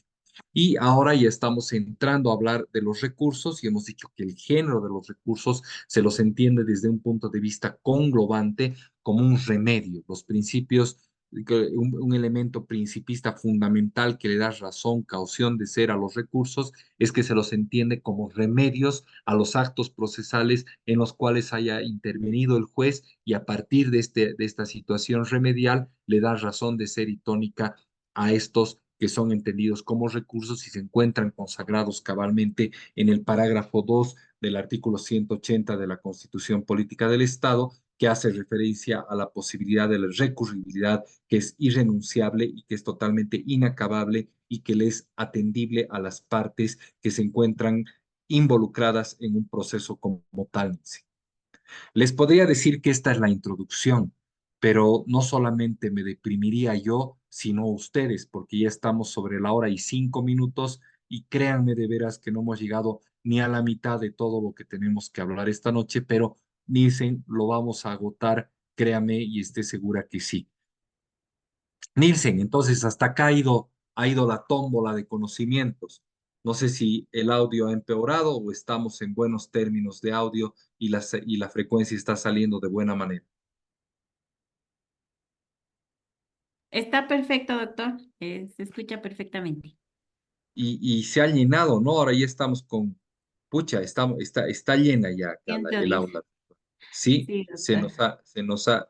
Y ahora ya estamos entrando a hablar de los recursos y hemos dicho que el género de los recursos se los entiende desde un punto de vista conglobante como un remedio. Los principios, un elemento principista fundamental que le da razón, caución de ser a los recursos, es que se los entiende como remedios a los actos procesales en los cuales haya intervenido el juez y a partir de esta situación remedial le da razón de ser y tónica a estos que son entendidos como recursos y se encuentran consagrados cabalmente en el parágrafo 2 del artículo 180 de la Constitución Política del Estado, que hace referencia a la posibilidad de la recurribilidad, que es irrenunciable y que es totalmente inacabable y que le es atendible a las partes que se encuentran involucradas en un proceso como tal. Les podría decir que esta es la introducción, pero no solamente me deprimiría yo, sino ustedes, porque ya estamos sobre la hora y 5 minutos y créanme de veras que no hemos llegado ni a la mitad de todo lo que tenemos que hablar esta noche, pero Nielsen lo vamos a agotar, créame y esté segura que sí. Nielsen, entonces hasta acá ha ido la tómbola de conocimientos. No sé si el audio ha empeorado o estamos en buenos términos de audio y la frecuencia está saliendo de buena manera. Está perfecto, doctor. Se escucha perfectamente. Y se ha llenado, ¿no? Ahora ya estamos con, pucha, está llena ya acá el 110. aula. Sí, Sí, doctor.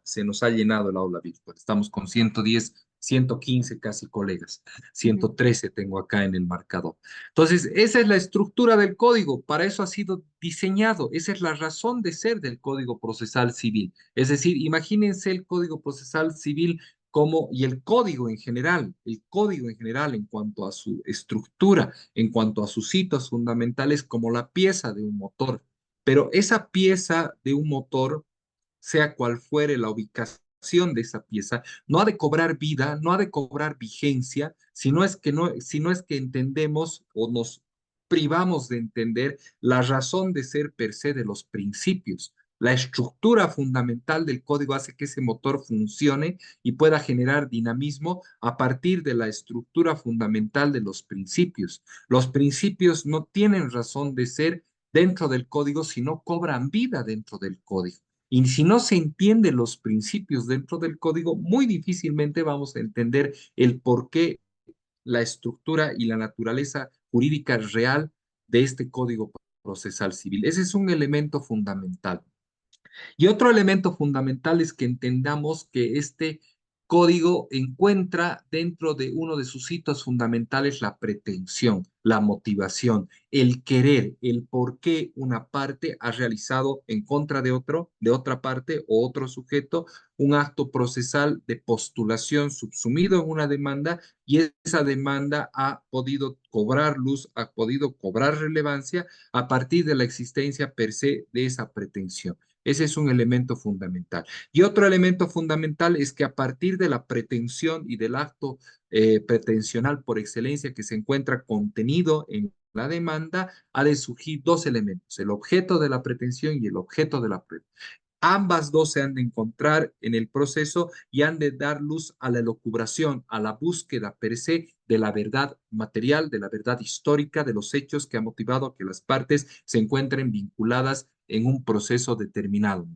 se nos ha llenado el aula virtual. Estamos con 110, 115 casi colegas. Ujú. 113 tengo acá en el marcador. Entonces, esa es la estructura del código. Para eso ha sido diseñado. Esa es la razón de ser del Código Procesal Civil. Es decir, imagínense el Código Procesal Civil como, y el código en general en cuanto a su estructura, en cuanto a sus hitos fundamentales, como la pieza de un motor, pero esa pieza de un motor, sea cual fuere la ubicación de esa pieza, no ha de cobrar vida, no ha de cobrar vigencia, si no es que entendemos o nos privamos de entender la razón de ser per se de los principios. La estructura fundamental del código hace que ese motor funcione y pueda generar dinamismo a partir de la estructura fundamental de los principios. Los principios no tienen razón de ser dentro del código si no cobran vida dentro del código. Y si no se entienden los principios dentro del código, muy difícilmente vamos a entender el por qué la estructura y la naturaleza jurídica real de este código procesal civil. Ese es un elemento fundamental. Y otro elemento fundamental es que entendamos que este código encuentra dentro de uno de sus hitos fundamentales la pretensión, la motivación, el querer, el por qué una parte ha realizado en contra de otra parte o otro sujeto, un acto procesal de postulación subsumido en una demanda y esa demanda ha podido cobrar luz, ha podido cobrar relevancia a partir de la existencia per se de esa pretensión. Ese es un elemento fundamental. Y otro elemento fundamental es que a partir de la pretensión y del acto pretensional por excelencia que se encuentra contenido en la demanda, ha de surgir dos elementos, el objeto de la pretensión y el objeto de la pretensión. Ambas dos se han de encontrar en el proceso y han de dar luz a la elucubración, a la búsqueda per se de la verdad material, de la verdad histórica, de los hechos que ha motivado a que las partes se encuentren vinculadas en un proceso determinado.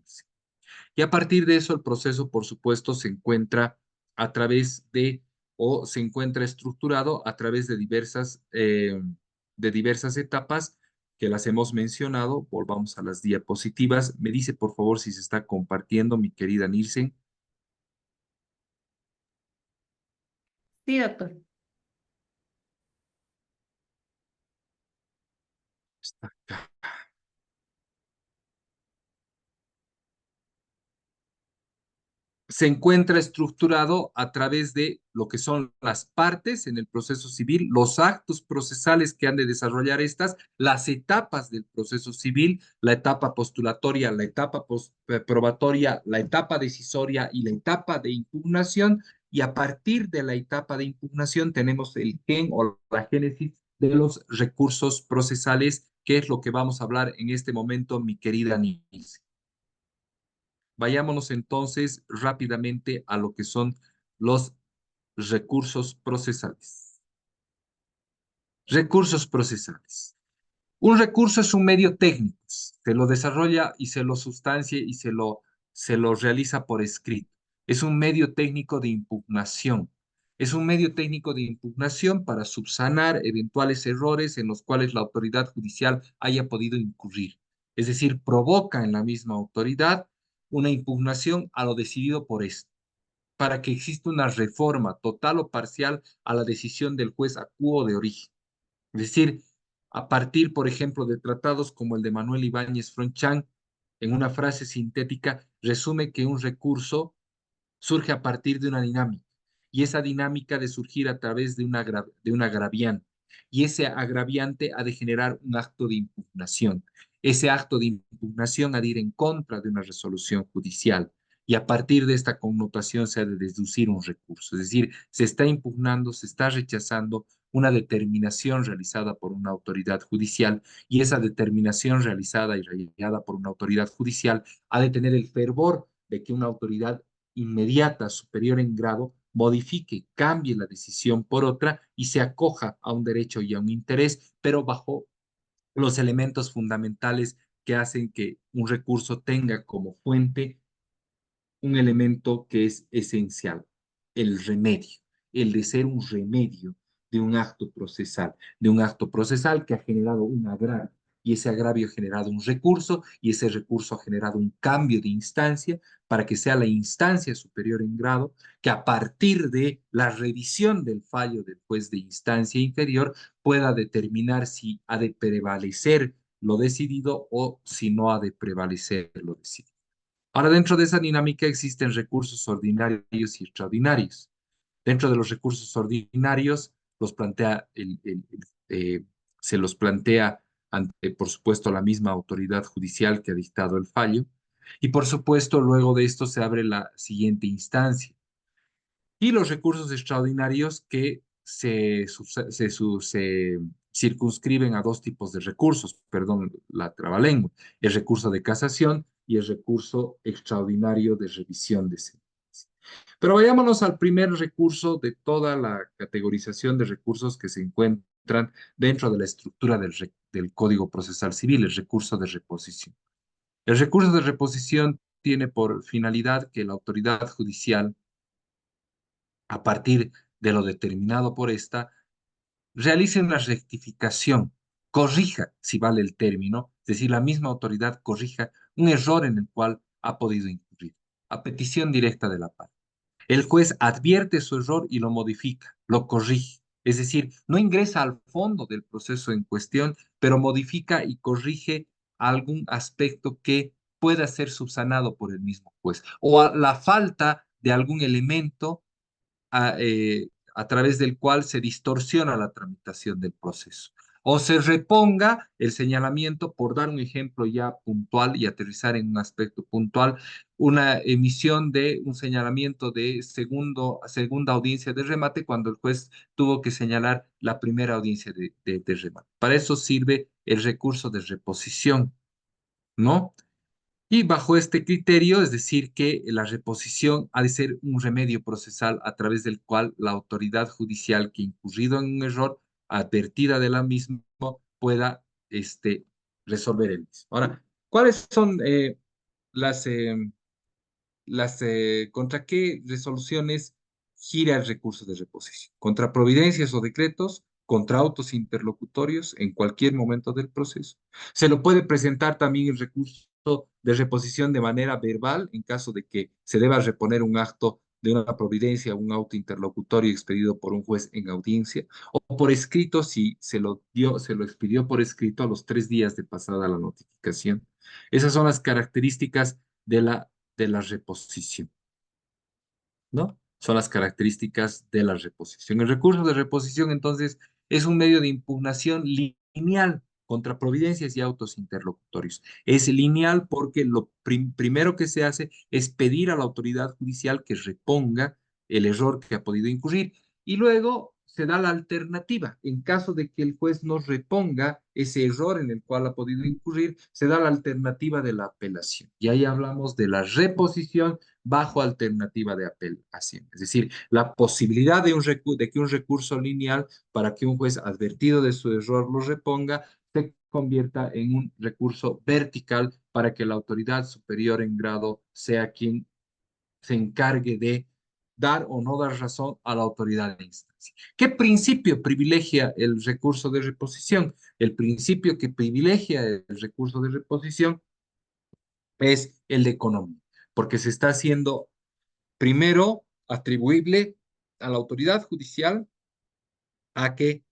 Y a partir de eso, el proceso, por supuesto, se encuentra a través de, o se encuentra estructurado a través de diversas etapas que las hemos mencionado. Volvamos a las diapositivas. Me dice, por favor, si se está compartiendo, mi querida Nielsen. Sí, doctor. Está acá. Se encuentra estructurado a través de lo que son las partes en el proceso civil, los actos procesales que han de desarrollar estas, las etapas del proceso civil, la etapa postulatoria, la etapa probatoria, la etapa decisoria y la etapa de impugnación. Y a partir de la etapa de impugnación tenemos el gen o la génesis de los recursos procesales, que es lo que vamos a hablar en este momento, mi querida Nils. Vayámonos entonces rápidamente a lo que son los recursos procesales. Recursos procesales. Un recurso es un medio técnico, se lo desarrolla y se lo sustancia y se lo realiza por escrito. Es un medio técnico de impugnación. Es un medio técnico de impugnación para subsanar eventuales errores en los cuales la autoridad judicial haya podido incurrir. Es decir, provoca en la misma autoridad una impugnación a lo decidido por éste, para que exista una reforma total o parcial a la decisión del juez acuo de origen. Es decir, a partir, por ejemplo, de tratados como el de Manuel Ibáñez Fronchán, en una frase sintética, resume que un recurso surge a partir de una dinámica, y esa dinámica de surgir a través de un agraviante, y ese agraviante ha de generar un acto de impugnación. Ese acto de impugnación ha de ir en contra de una resolución judicial, y a partir de esta connotación se ha de deducir un recurso, es decir, se está impugnando, se está rechazando una determinación realizada por una autoridad judicial, y esa determinación realizada y realizada por una autoridad judicial ha de tener el fervor de que una autoridad inmediata, superior en grado, modifique, cambie la decisión por otra y se acoja a un derecho y a un interés, pero bajo los elementos fundamentales que hacen que un recurso tenga como fuente un elemento que es esencial, el remedio, el de ser un remedio de un acto procesal que ha generado un agravio, y ese agravio ha generado un recurso, y ese recurso ha generado un cambio de instancia para que sea la instancia superior en grado que a partir de la revisión del fallo del juez de instancia inferior pueda determinar si ha de prevalecer lo decidido o si no ha de prevalecer lo decidido. Ahora, dentro de esa dinámica existen recursos ordinarios y extraordinarios. Dentro de los recursos ordinarios, los plantea se los plantea ante, por supuesto, la misma autoridad judicial que ha dictado el fallo. Y, por supuesto, luego de esto se abre la siguiente instancia. Y los recursos extraordinarios que se circunscriben a dos tipos de recursos, perdón, la trabalengua, el recurso de casación y el recurso extraordinario de revisión de sentencia. Pero vayámonos al primer recurso de toda la categorización de recursos que se encuentran dentro de la estructura del Código Procesal Civil, el recurso de reposición. El recurso de reposición tiene por finalidad que la autoridad judicial, a partir de lo determinado por esta, realice una rectificación, corrija, si vale el término, es decir, la misma autoridad corrija un error en el cual ha podido incurrir, a petición directa de la parte. El juez advierte su error y lo modifica, lo corrige. Es decir, no ingresa al fondo del proceso en cuestión, pero modifica y corrige algún aspecto que pueda ser subsanado por el mismo juez o a la falta de algún elemento a través del cual se distorsiona la tramitación del proceso. O se reponga el señalamiento, por dar un ejemplo ya puntual y aterrizar en un aspecto puntual, una emisión de un señalamiento de segunda audiencia de remate cuando el juez tuvo que señalar la primera audiencia de remate. Para eso sirve el recurso de reposición, ¿no? Y bajo este criterio, es decir, que la reposición ha de ser un remedio procesal a través del cual la autoridad judicial que incurrido en un error, advertida de la misma, pueda resolver el mismo. Ahora, ¿cuáles son las, contra qué resoluciones gira el recurso de reposición? Contra providencias o decretos, contra autos interlocutorios en cualquier momento del proceso. Se lo puede presentar también el recurso de reposición de manera verbal en caso de que se deba reponer un acto de una providencia, un auto interlocutorio expedido por un juez en audiencia, o por escrito si se lo expidió por escrito a los 3 días de pasada la notificación. Esas son las características de la reposición, ¿no? Son las características de la reposición. El recurso de reposición, entonces, es un medio de impugnación lineal contra providencias y autos interlocutorios. Es lineal porque lo primero que se hace es pedir a la autoridad judicial que reponga el error que ha podido incurrir y luego se da la alternativa. En caso de que el juez no reponga ese error en el cual ha podido incurrir, se da la alternativa de la apelación. Y ahí hablamos de la reposición bajo alternativa de apelación. Es decir, la posibilidad de que un recurso lineal para que un juez advertido de su error lo reponga se convierta en un recurso vertical para que la autoridad superior en grado sea quien se encargue de dar o no dar razón a la autoridad de instancia. ¿Qué principio privilegia el recurso de reposición? El principio que privilegia el recurso de reposición es el de economía, porque se está haciendo primero atribuible a la autoridad judicial a que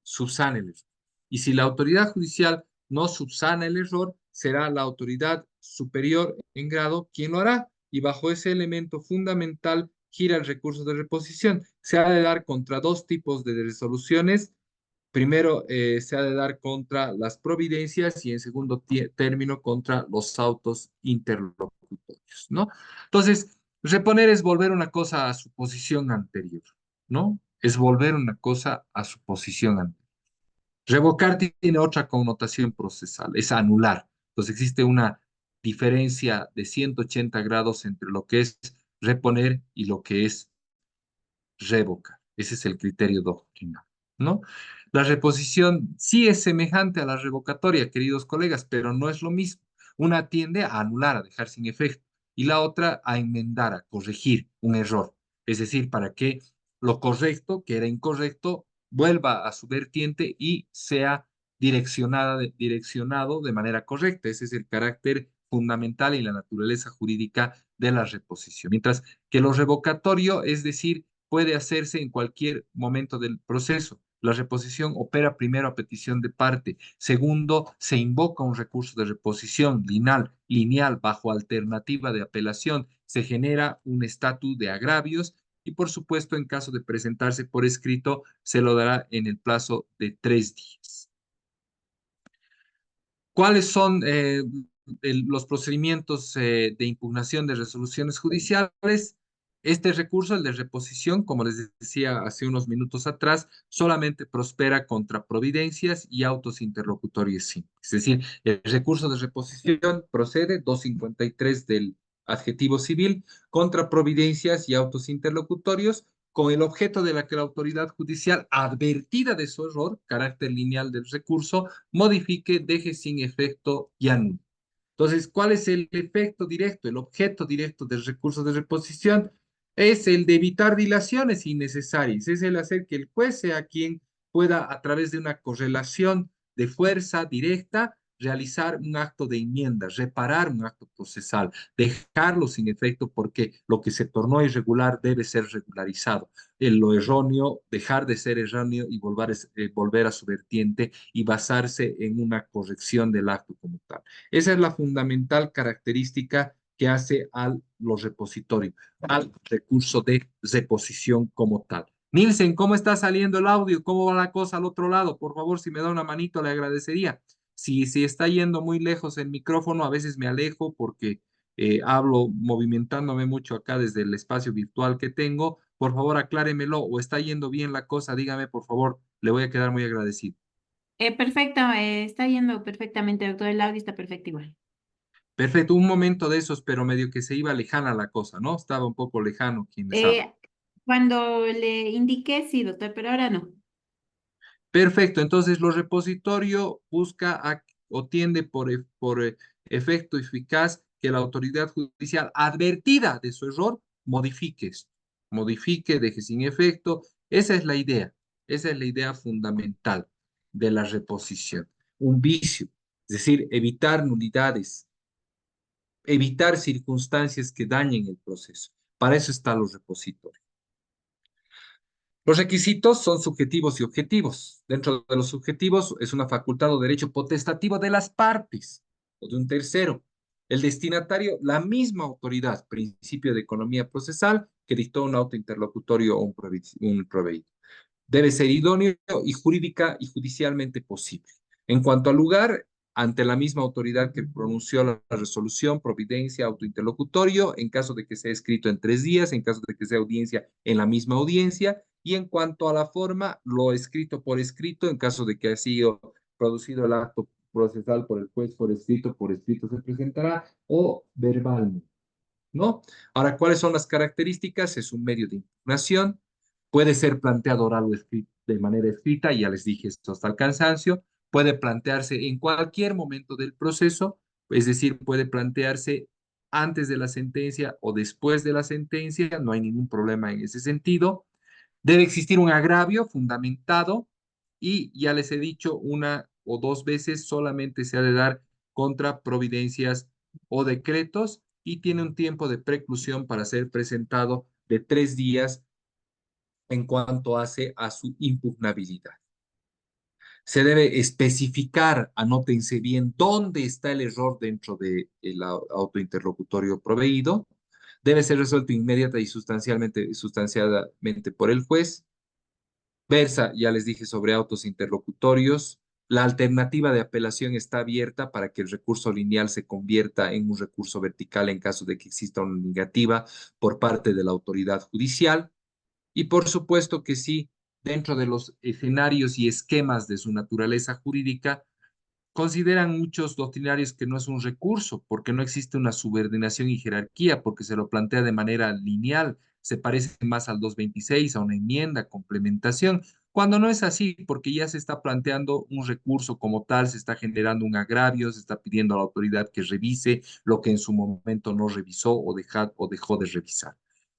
subsane el error. Y si la autoridad judicial no subsana el error, será la autoridad superior en grado quien lo hará. Y bajo ese elemento fundamental gira el recurso de reposición. Se ha de dar contra dos tipos de resoluciones. Primero, se ha de dar contra las providencias y en segundo término contra los autos interlocutorios, ¿no? Entonces, reponer es volver una cosa a su posición anterior, ¿no? Es volver una cosa a su posición anterior. Revocar tiene otra connotación procesal, es anular. Entonces existe una diferencia de 180 grados entre lo que es reponer y lo que es revocar. Ese es el criterio doctrinal, ¿no? La reposición sí es semejante a la revocatoria, queridos colegas, pero no es lo mismo. Una tiende a anular, a dejar sin efecto, y la otra a enmendar, a corregir un error. Es decir, para que lo correcto, que era incorrecto, vuelva a su vertiente y sea direccionado de manera correcta. Ese es el carácter fundamental y la naturaleza jurídica de la reposición. Mientras que lo revocatorio, es decir, puede hacerse en cualquier momento del proceso. La reposición opera primero a petición de parte. Segundo, se invoca un recurso de reposición lineal bajo alternativa de apelación. Se genera un estatus de agravios y, por supuesto, en caso de presentarse por escrito, se lo dará en el plazo de 3 días. ¿Cuáles son los procedimientos de impugnación de resoluciones judiciales? Este recurso, el de reposición, como les decía hace unos minutos atrás, solamente prospera contra providencias y autos interlocutorios simples. Es decir, el recurso de reposición procede 253 del adjetivo civil contra providencias y autos interlocutorios con el objeto de la que la autoridad judicial, advertida de su error, carácter lineal del recurso, modifique, deje sin efecto y anule. Entonces, ¿cuál es el efecto directo, el objeto directo del recurso de reposición? Es el de evitar dilaciones innecesarias, es el hacer que el juez sea quien pueda, a través de una correlación de fuerza directa, realizar un acto de enmienda, reparar un acto procesal, dejarlo sin efecto porque lo que se tornó irregular debe ser regularizado. Lo erróneo, dejar de ser erróneo y volver a su vertiente y basarse en una corrección del acto como tal. Esa es la fundamental característica que hace a los repositorios, al recurso de reposición como tal. Nielsen, ¿cómo está saliendo el audio? ¿Cómo va la cosa al otro lado? Por favor, si me da una manito, le agradecería. Si está yendo muy lejos el micrófono, a veces me alejo porque hablo movimentándome mucho acá desde el espacio virtual que tengo. Por favor, acláremelo o está yendo bien la cosa, dígame, por favor, le voy a quedar muy agradecido. Perfecto, está yendo perfectamente, doctor. El audio está perfecto igual. Perfecto, un momento de esos, pero medio que se iba lejana la cosa, ¿no? Estaba un poco lejano quien les habla. Eh, Cuando le indiqué, sí, doctor, pero ahora no. Perfecto, entonces lo repositorio busca o tiende por efecto eficaz que la autoridad judicial advertida de su error modifique esto, modifique, deje sin efecto. Esa es la idea fundamental de la reposición. Un vicio, es decir, evitar nulidades, evitar circunstancias que dañen el proceso. Para eso están los repositorios. Los requisitos son subjetivos y objetivos. Dentro de los subjetivos es una facultad o derecho potestativo de las partes o de un tercero. El destinatario, la misma autoridad, principio de economía procesal, que dictó un auto interlocutorio o un proveído. Debe ser idóneo y jurídica y judicialmente posible. En cuanto al lugar, ante la misma autoridad que pronunció la resolución, providencia, autointerlocutorio, en caso de que sea escrito en 3 días, en caso de que sea audiencia, en la misma audiencia, y en cuanto a la forma, lo escrito por escrito, en caso de que haya sido producido el acto procesal por el juez por escrito se presentará, o verbalmente. ¿No? Ahora, ¿cuáles son las características? Es un medio de impugnación, puede ser planteado oral o escrito, de manera escrita, ya les dije esto hasta el cansancio, puede plantearse en cualquier momento del proceso, es decir, puede plantearse antes de la sentencia o después de la sentencia, no hay ningún problema en ese sentido. Debe existir un agravio fundamentado y ya les he dicho una o dos veces solamente se ha de dar contra providencias o decretos y tiene un tiempo de preclusión para ser presentado de 3 días en cuanto hace a su impugnabilidad. Se debe especificar, anótense bien, dónde está el error dentro del autointerlocutorio proveído. Debe ser resuelto inmediata y sustanciadamente por el juez. Versa, ya les dije, sobre autos interlocutorios. La alternativa de apelación está abierta para que el recurso lineal se convierta en un recurso vertical en caso de que exista una negativa por parte de la autoridad judicial. Y por supuesto que sí, dentro de los escenarios y esquemas de su naturaleza jurídica, consideran muchos doctrinarios que no es un recurso, porque no existe una subordinación y jerarquía, porque se lo plantea de manera lineal, se parece más al 226, a una enmienda, complementación, cuando no es así, porque ya se está planteando un recurso como tal, se está generando un agravio, se está pidiendo a la autoridad que revise lo que en su momento no revisó o dejó de revisar.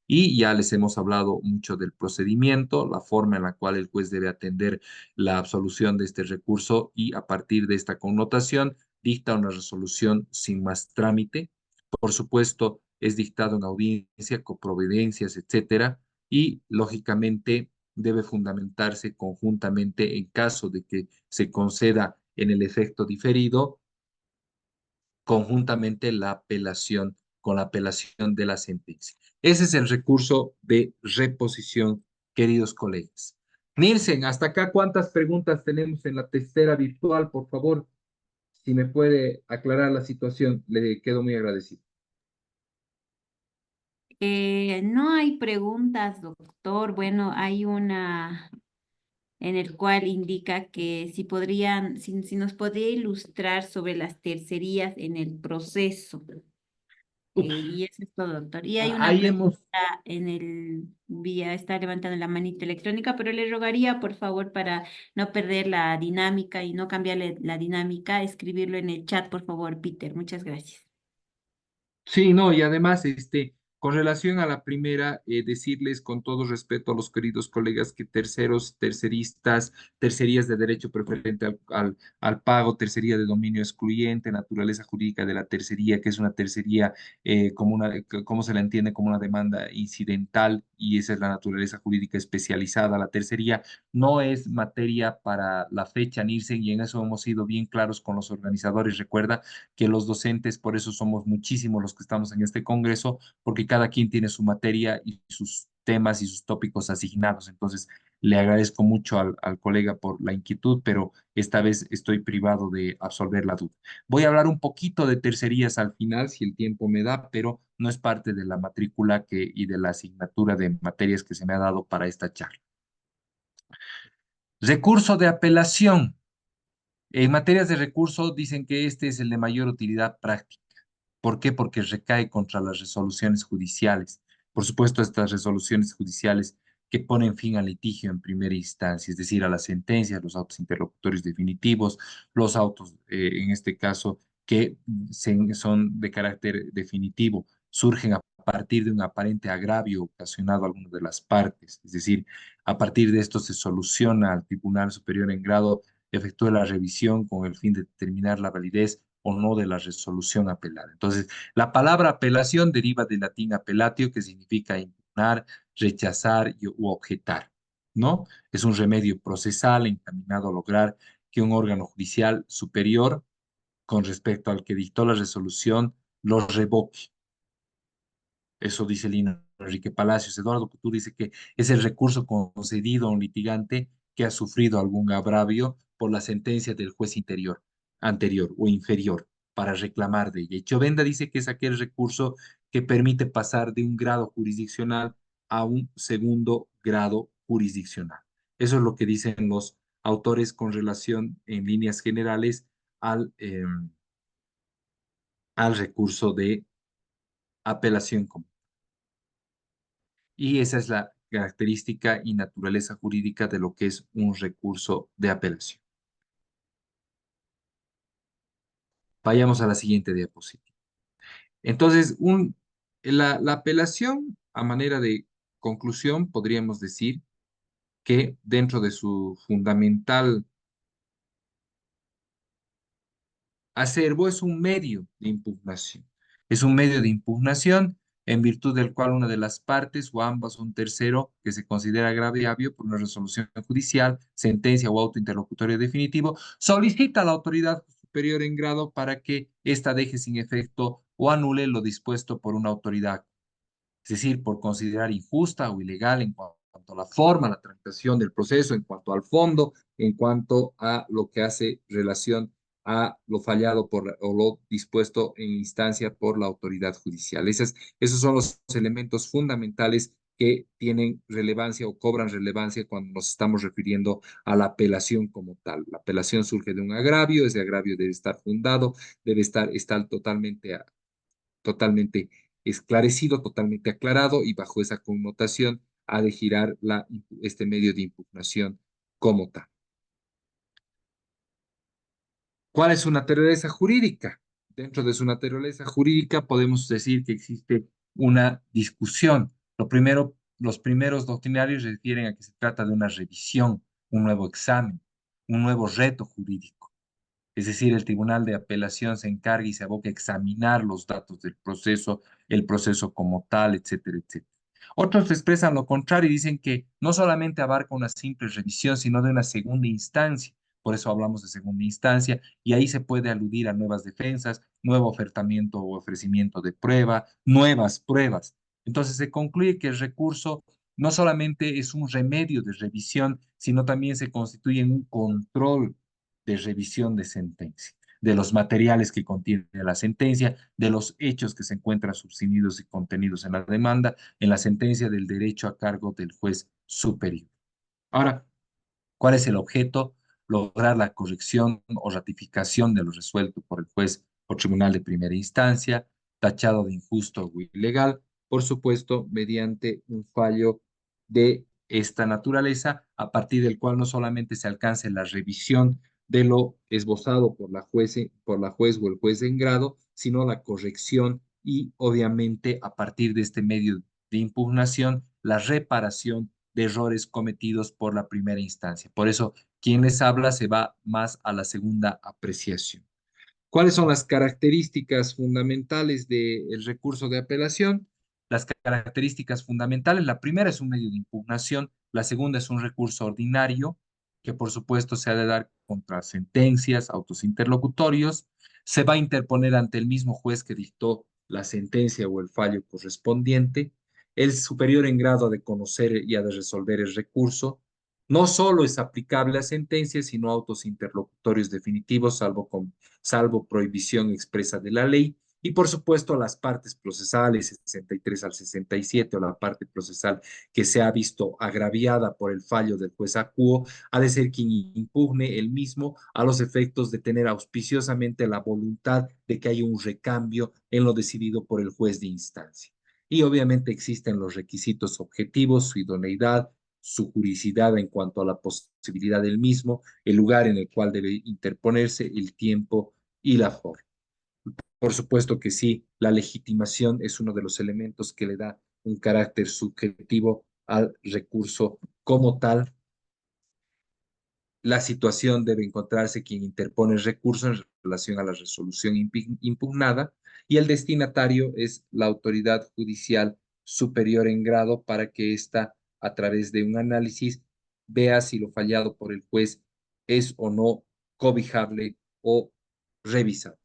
Y ya les hemos hablado mucho del procedimiento, la forma en la cual el juez debe atender la absolución de este recurso y a partir de esta connotación dicta una resolución sin más trámite. Por supuesto, es dictado en audiencia, con providencias, etcétera, y lógicamente debe fundamentarse conjuntamente en caso de que se conceda en el efecto diferido, conjuntamente la apelación con la apelación de la sentencia. Ese es el recurso de reposición, queridos colegas. Nielsen, hasta acá, ¿cuántas preguntas tenemos en la testera virtual? Por favor, si me puede aclarar la situación, le quedo muy agradecido. No hay preguntas, doctor. Bueno, hay una en el cual indica que si nos podría ilustrar sobre las tercerías en el proceso. Y eso es todo, doctor. Y hay una Ahí pregunta hemos, en el vía, está levantando la manita electrónica, pero le rogaría, por favor, para no perder la dinámica y no cambiarle la dinámica, escribirlo en el chat, por favor, Peter. Muchas gracias. sí, no, y además, Con relación a la primera, decirles con todo respeto a los queridos colegas que terceros, terceristas, tercerías de derecho preferente al pago, tercería de dominio excluyente, naturaleza jurídica de la tercería, que es una tercería como ¿cómo se la entiende? Como una demanda incidental y esa es la naturaleza jurídica especializada. La tercería no es materia para la fecha, Nielsen, y en eso hemos sido bien claros con los organizadores. Recuerda que los docentes, por eso somos muchísimos los que estamos en este congreso, porque cada quien tiene su materia y sus temas y sus tópicos asignados. Entonces, le agradezco mucho al colega por la inquietud, pero esta vez estoy privado de absolver la duda. Voy a hablar un poquito de tercerías al final, si el tiempo me da, pero no es parte de la matrícula y de la asignatura de materias que se me ha dado para esta charla. Recurso de apelación. En materias de recurso dicen que este es el de mayor utilidad práctica. ¿Por qué? Porque recae contra las resoluciones judiciales. Por supuesto, estas resoluciones judiciales que ponen fin al litigio en primera instancia, es decir, a las sentencias, los autos interlocutorios definitivos, los autos, en este caso, que son de carácter definitivo, surgen a partir de un aparente agravio ocasionado a alguna de las partes. Es decir, a partir de esto se soluciona al Tribunal Superior en grado, efectúe la revisión con el fin de determinar la validez o no de la resolución apelada. Entonces, la palabra apelación deriva del latín apellatio, que significa impugnar, rechazar u objetar, ¿no? Es un remedio procesal encaminado a lograr que un órgano judicial superior, con respecto al que dictó la resolución, lo revoque. Eso dice Lino Enrique Palacios. Eduardo Couture dice que es el recurso concedido a un litigante que ha sufrido algún agravio por la sentencia del juez anterior o inferior para reclamar de ella. Y Chovenda dice que es aquel recurso que permite pasar de un grado jurisdiccional a un segundo grado jurisdiccional. Eso es lo que dicen los autores con relación en líneas generales al recurso de apelación común. Y esa es la característica y naturaleza jurídica de lo que es un recurso de apelación. Vayamos a la siguiente diapositiva. Entonces, la apelación, a manera de conclusión, podríamos decir que dentro de su fundamental acervo es un medio de impugnación. Es un medio de impugnación en virtud del cual una de las partes o ambas, un tercero que se considera agravio por una resolución judicial, sentencia o auto interlocutorio definitivo, solicita a la autoridad superior en grado para que ésta deje sin efecto o anule lo dispuesto por una autoridad, es decir, por considerar injusta o ilegal en cuanto a la forma, la tramitación del proceso, en cuanto al fondo, en cuanto a lo que hace relación a lo fallado o lo dispuesto en instancia por la autoridad judicial. Esos son los elementos fundamentales que tienen relevancia o cobran relevancia cuando nos estamos refiriendo a la apelación como tal. La apelación surge de un agravio, ese agravio debe estar fundado, debe estar totalmente esclarecido, totalmente aclarado y bajo esa connotación ha de girar este medio de impugnación como tal. ¿Cuál es su naturaleza jurídica? Dentro de su naturaleza jurídica podemos decir que existe una discusión. Los primeros doctrinarios refieren a que se trata de una revisión, un nuevo examen, un nuevo reto jurídico. Es decir, el Tribunal de Apelación se encarga y se aboca a examinar los datos del proceso, el proceso como tal, etcétera, etcétera. Otros expresan lo contrario y dicen que no solamente abarca una simple revisión, sino de una segunda instancia. Por eso hablamos de segunda instancia y ahí se puede aludir a nuevas defensas, nuevo ofertamiento o ofrecimiento de prueba, nuevas pruebas. Entonces se concluye que el recurso no solamente es un remedio de revisión, sino también se constituye en un control de revisión de sentencia, de los materiales que contiene la sentencia, de los hechos que se encuentran subsumidos y contenidos en la demanda, en la sentencia del derecho a cargo del juez superior. Ahora, ¿cuál es el objeto? Lograr la corrección o ratificación de lo resuelto por el juez o tribunal de primera instancia, tachado de injusto o ilegal, por supuesto, mediante un fallo de esta naturaleza, a partir del cual no solamente se alcance la revisión de lo esbozado por la juez o el juez en grado, sino la corrección y obviamente a partir de este medio de impugnación, la reparación de errores cometidos por la primera instancia. Por eso, quien les habla se va más a la segunda apreciación. ¿Cuáles son las características fundamentales del recurso de apelación? Las características fundamentales, la primera es un medio de impugnación, la segunda es un recurso ordinario, que por supuesto se ha de dar contra sentencias, autos interlocutorios, se va a interponer ante el mismo juez que dictó la sentencia o el fallo correspondiente, el superior en grado de conocer y a de resolver el recurso, no solo es aplicable a sentencias, sino a autos interlocutorios definitivos, salvo prohibición expresa de la ley, y por supuesto las partes procesales 63 al 67 o la parte procesal que se ha visto agraviada por el fallo del juez acuo, ha de ser quien impugne el mismo a los efectos de tener auspiciosamente la voluntad de que haya un recambio en lo decidido por el juez de instancia. Y obviamente existen los requisitos objetivos, su idoneidad, su juridicidad en cuanto a la posibilidad del mismo, el lugar en el cual debe interponerse, el tiempo y la forma. Por supuesto que sí, la legitimación es uno de los elementos que le da un carácter subjetivo al recurso como tal. La situación debe encontrarse quien interpone el recurso en relación a la resolución impugnada y el destinatario es la autoridad judicial superior en grado para que ésta, a través de un análisis, vea si lo fallado por el juez es o no cobijable o revisable.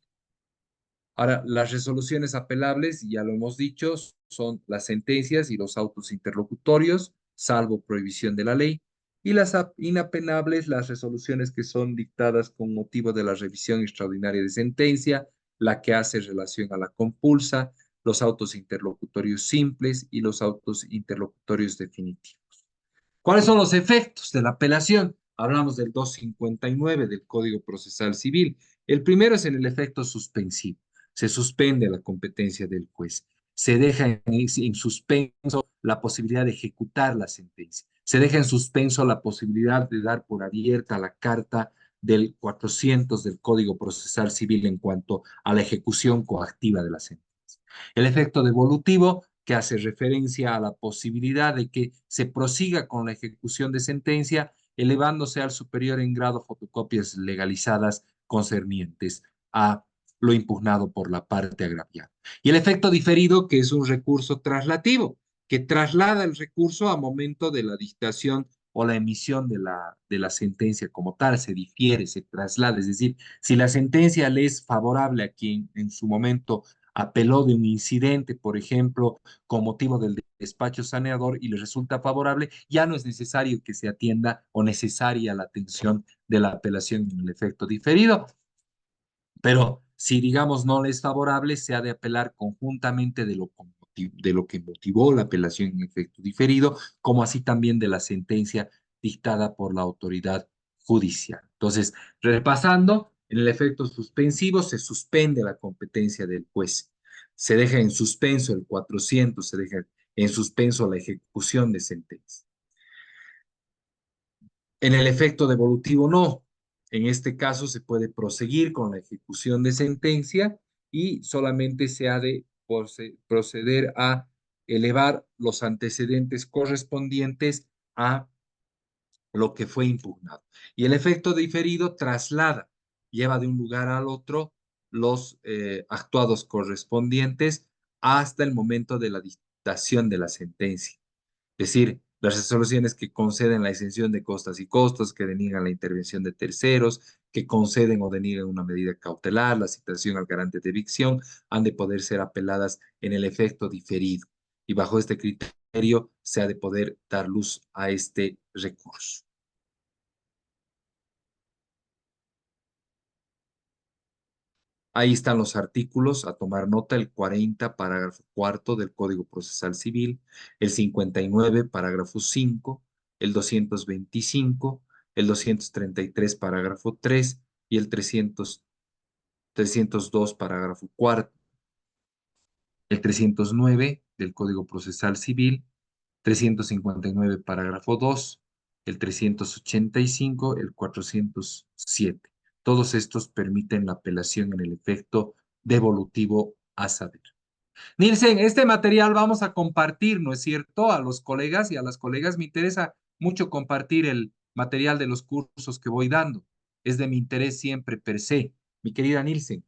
Ahora, las resoluciones apelables, ya lo hemos dicho, son las sentencias y los autos interlocutorios, salvo prohibición de la ley, y las inapenables, las resoluciones que son dictadas con motivo de la revisión extraordinaria de sentencia, la que hace relación a la compulsa, los autos interlocutorios simples y los autos interlocutorios definitivos. ¿Cuáles son los efectos de la apelación? Hablamos del 259 del Código Procesal Civil. El primero es en el efecto suspensivo. Se suspende la competencia del juez. Se deja en suspenso la posibilidad de ejecutar la sentencia. Se deja en suspenso la posibilidad de dar por abierta la carta del 400 del Código Procesal Civil en cuanto a la ejecución coactiva de la sentencia. El efecto devolutivo, que hace referencia a la posibilidad de que se prosiga con la ejecución de sentencia, elevándose al superior en grado fotocopias legalizadas concernientes a lo impugnado por la parte agraviada. Y el efecto diferido, que es un recurso traslativo, que traslada el recurso a momento de la dictación o la emisión de la sentencia como tal, se difiere, se traslada. Es decir, si la sentencia le es favorable a quien en su momento apeló de un incidente, por ejemplo, con motivo del despacho saneador y le resulta favorable, ya no es necesario que se atienda o necesaria la atención de la apelación en el efecto diferido. Pero si, digamos, no le es favorable, se ha de apelar conjuntamente de lo que motivó la apelación en efecto diferido, como así también de la sentencia dictada por la autoridad judicial. Entonces, repasando, en el efecto suspensivo se suspende la competencia del juez. Se deja en suspenso el 400, se deja en suspenso la ejecución de sentencia. En el efecto devolutivo no. En este caso se puede proseguir con la ejecución de sentencia y solamente se ha de proceder a elevar los antecedentes correspondientes a lo que fue impugnado. Y el efecto diferido traslada, lleva de un lugar al otro los actuados correspondientes hasta el momento de la dictación de la sentencia. Es decir, las resoluciones que conceden la exención de costas y costos, que deniegan la intervención de terceros, que conceden o deniegan una medida cautelar, la citación al garante de evicción, han de poder ser apeladas en el efecto diferido. Y bajo este criterio se ha de poder dar luz a este recurso. Ahí están los artículos a tomar nota, el 40, parágrafo cuarto del Código Procesal Civil, el 59, parágrafo 5, el 225, el 233, parágrafo 3 y el 302, parágrafo cuarto, el 309 del Código Procesal Civil, 359, parágrafo 2, el 385, el 407. Todos estos permiten la apelación en el efecto devolutivo a saber. Nielsen, este material vamos a compartir, ¿no es cierto? A los colegas y a las colegas me interesa mucho compartir el material de los cursos que voy dando. Es de mi interés siempre per se. Mi querida Nielsen.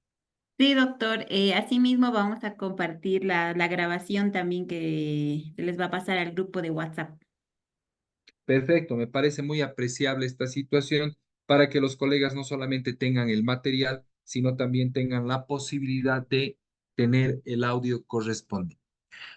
Sí, doctor. Asimismo, vamos a compartir la grabación también que se les va a pasar al grupo de WhatsApp. Perfecto, me parece muy apreciable esta situación para que los colegas no solamente tengan el material, sino también tengan la posibilidad de tener el audio correspondiente.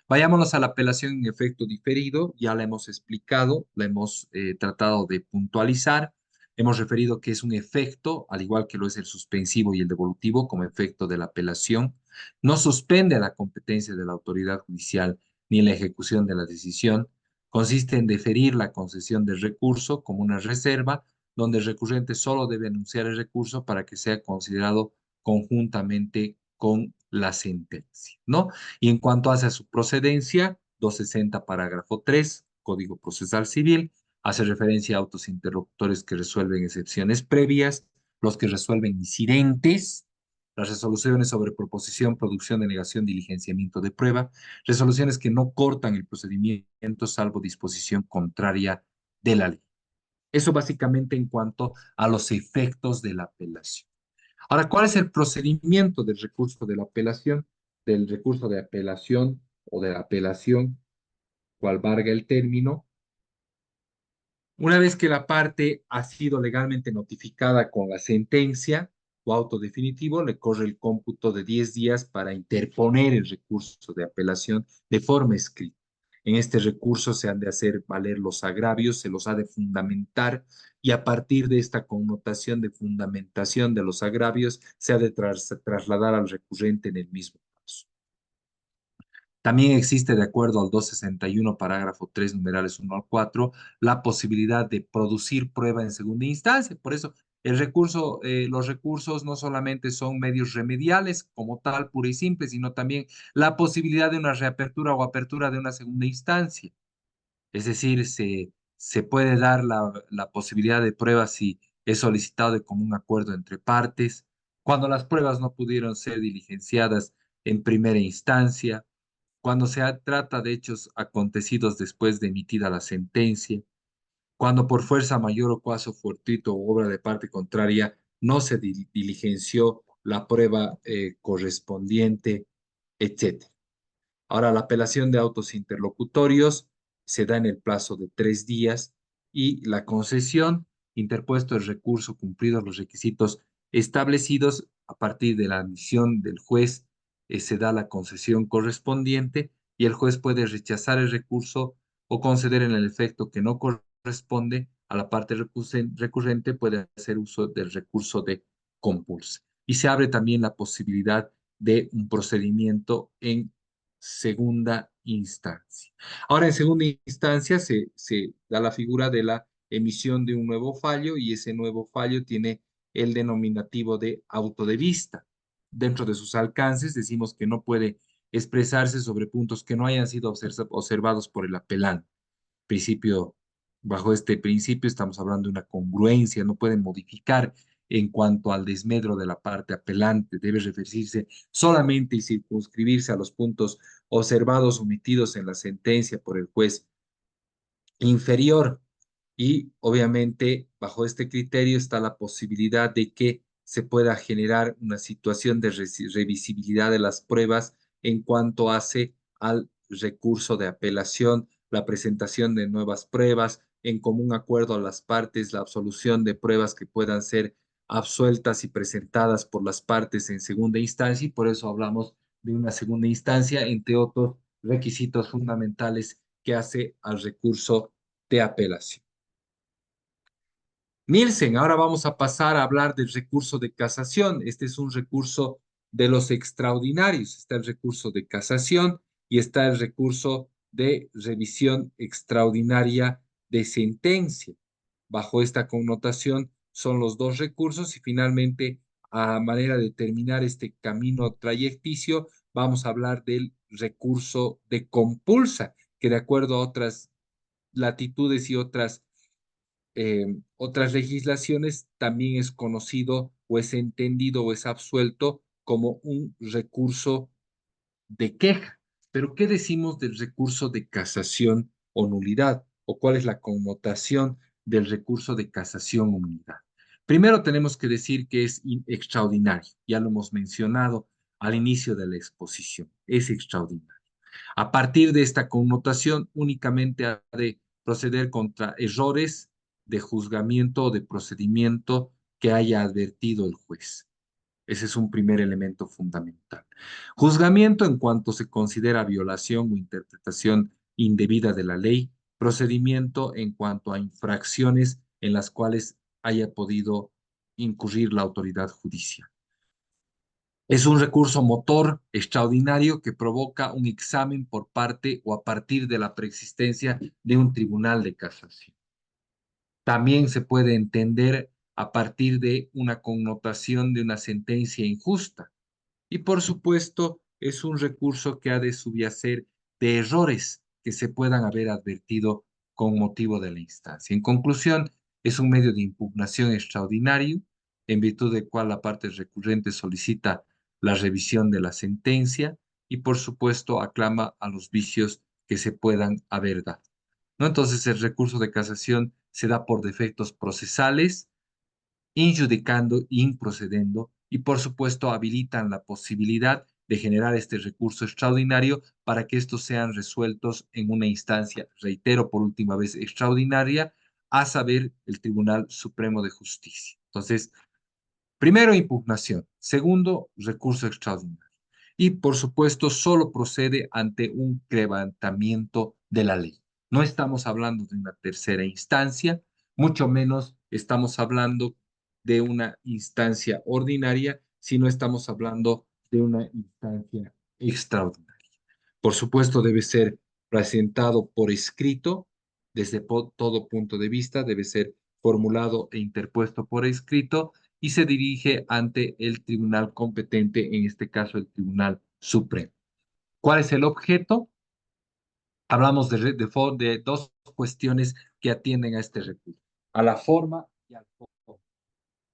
Vayámonos a la apelación en efecto diferido, ya la hemos explicado, la hemos tratado de puntualizar, hemos referido que es un efecto, al igual que lo es el suspensivo y el devolutivo, como efecto de la apelación, no suspende la competencia de la autoridad judicial ni la ejecución de la decisión, consiste en deferir la concesión del recurso como una reserva, donde el recurrente solo debe anunciar el recurso para que sea considerado conjuntamente con la sentencia, ¿no? Y en cuanto hace a su procedencia, 260 parágrafo 3 Código Procesal Civil, hace referencia a autos interlocutores que resuelven excepciones previas, los que resuelven incidentes, las resoluciones sobre proposición, producción, denegación, diligenciamiento de prueba, resoluciones que no cortan el procedimiento salvo disposición contraria de la ley. Eso básicamente en cuanto a los efectos de la apelación. Ahora, ¿cuál es el procedimiento del recurso de la apelación? Del recurso de apelación o de la apelación, cual valga el término. Una vez que la parte ha sido legalmente notificada con la sentencia o auto definitivo, le corre el cómputo de 10 días para interponer el recurso de apelación de forma escrita. En este recurso se han de hacer valer los agravios, se los ha de fundamentar y a partir de esta connotación de fundamentación de los agravios se ha de trasladar al recurrente en el mismo caso. También existe, de acuerdo al 261, parágrafo 3 numerales 1 al 4, la posibilidad de producir prueba en segunda instancia. Por eso, los recursos no solamente son medios remediales como tal, pura y simple, sino también la posibilidad de una reapertura o apertura de una segunda instancia. Es decir, se puede dar la posibilidad de prueba si es solicitado de común acuerdo entre partes, cuando las pruebas no pudieron ser diligenciadas en primera instancia, cuando trata de hechos acontecidos después de emitida la sentencia, cuando por fuerza mayor o caso fortuito o obra de parte contraria no se diligenció la prueba correspondiente, etc. Ahora, la apelación de autos interlocutorios se da en el plazo de 3 días y la concesión, interpuesto el recurso, cumplidos los requisitos establecidos a partir de la admisión del juez, se da la concesión correspondiente y el juez puede rechazar el recurso o conceder en el efecto que no corresponde a la parte recurrente, puede hacer uso del recurso de compulsa. Y se abre también la posibilidad de un procedimiento en segunda instancia. Ahora, en segunda instancia se da la figura de la emisión de un nuevo fallo y ese nuevo fallo tiene el denominativo de auto de vista. Dentro de sus alcances decimos que no puede expresarse sobre puntos que no hayan sido observados por el apelante. Principio, bajo este principio estamos hablando de una congruencia, no puede modificar en cuanto al desmedro de la parte apelante, debe referirse solamente y circunscribirse a los puntos observados omitidos en la sentencia por el juez inferior. Y obviamente bajo este criterio está la posibilidad de que se pueda generar una situación de revisibilidad de las pruebas en cuanto hace al recurso de apelación, la presentación de nuevas pruebas, en común acuerdo a las partes, la absolución de pruebas que puedan ser absueltas y presentadas por las partes en segunda instancia, y por eso hablamos de una segunda instancia, entre otros requisitos fundamentales que hace al recurso de apelación. Nielsen, ahora vamos a pasar a hablar del recurso de casación. Este es un recurso de los extraordinarios. Está el recurso de casación y está el recurso de revisión extraordinaria de sentencia. Bajo esta connotación son los dos recursos y finalmente, a manera de terminar este camino trayecticio, vamos a hablar del recurso de compulsa, que de acuerdo a otras latitudes y otras legislaciones, también es conocido o es entendido o es absuelto como un recurso de queja. Pero ¿qué decimos del recurso de casación o nulidad? ¿O cuál es la connotación del recurso de casación o nulidad? Primero tenemos que decir que es extraordinario. Ya lo hemos mencionado al inicio de la exposición. Es extraordinario. A partir de esta connotación, únicamente ha de proceder contra errores de juzgamiento o de procedimiento que haya advertido el juez. Ese es un primer elemento fundamental. Juzgamiento en cuanto se considera violación o interpretación indebida de la ley, procedimiento en cuanto a infracciones en las cuales haya podido incurrir la autoridad judicial. Es un recurso motor extraordinario que provoca un examen por parte o a partir de la preexistencia de un tribunal de casación. También se puede entender a partir de una connotación de una sentencia injusta. Y por supuesto, es un recurso que ha de subyacer de errores que se puedan haber advertido con motivo de la instancia. En conclusión, es un medio de impugnación extraordinario, en virtud del cual la parte recurrente solicita la revisión de la sentencia y, por supuesto, aclama a los vicios que se puedan haber dado. ¿No? Entonces, el recurso de casación se da por defectos procesales, injudicando, improcedendo, y por supuesto habilitan la posibilidad de generar este recurso extraordinario para que estos sean resueltos en una instancia, reitero por última vez, extraordinaria, a saber, el Tribunal Supremo de Justicia. Entonces, primero, impugnación. Segundo, recurso extraordinario. Y por supuesto, solo procede ante un quebrantamiento de la ley. No estamos hablando de una tercera instancia, mucho menos estamos hablando de una instancia ordinaria, sino estamos hablando de una instancia extraordinaria. Por supuesto, debe ser presentado por escrito, desde todo punto de vista, debe ser formulado e interpuesto por escrito y se dirige ante el tribunal competente, en este caso el Tribunal Supremo. ¿Cuál es el objeto? Hablamos de dos cuestiones que atienden a este recurso, a la forma y al fondo.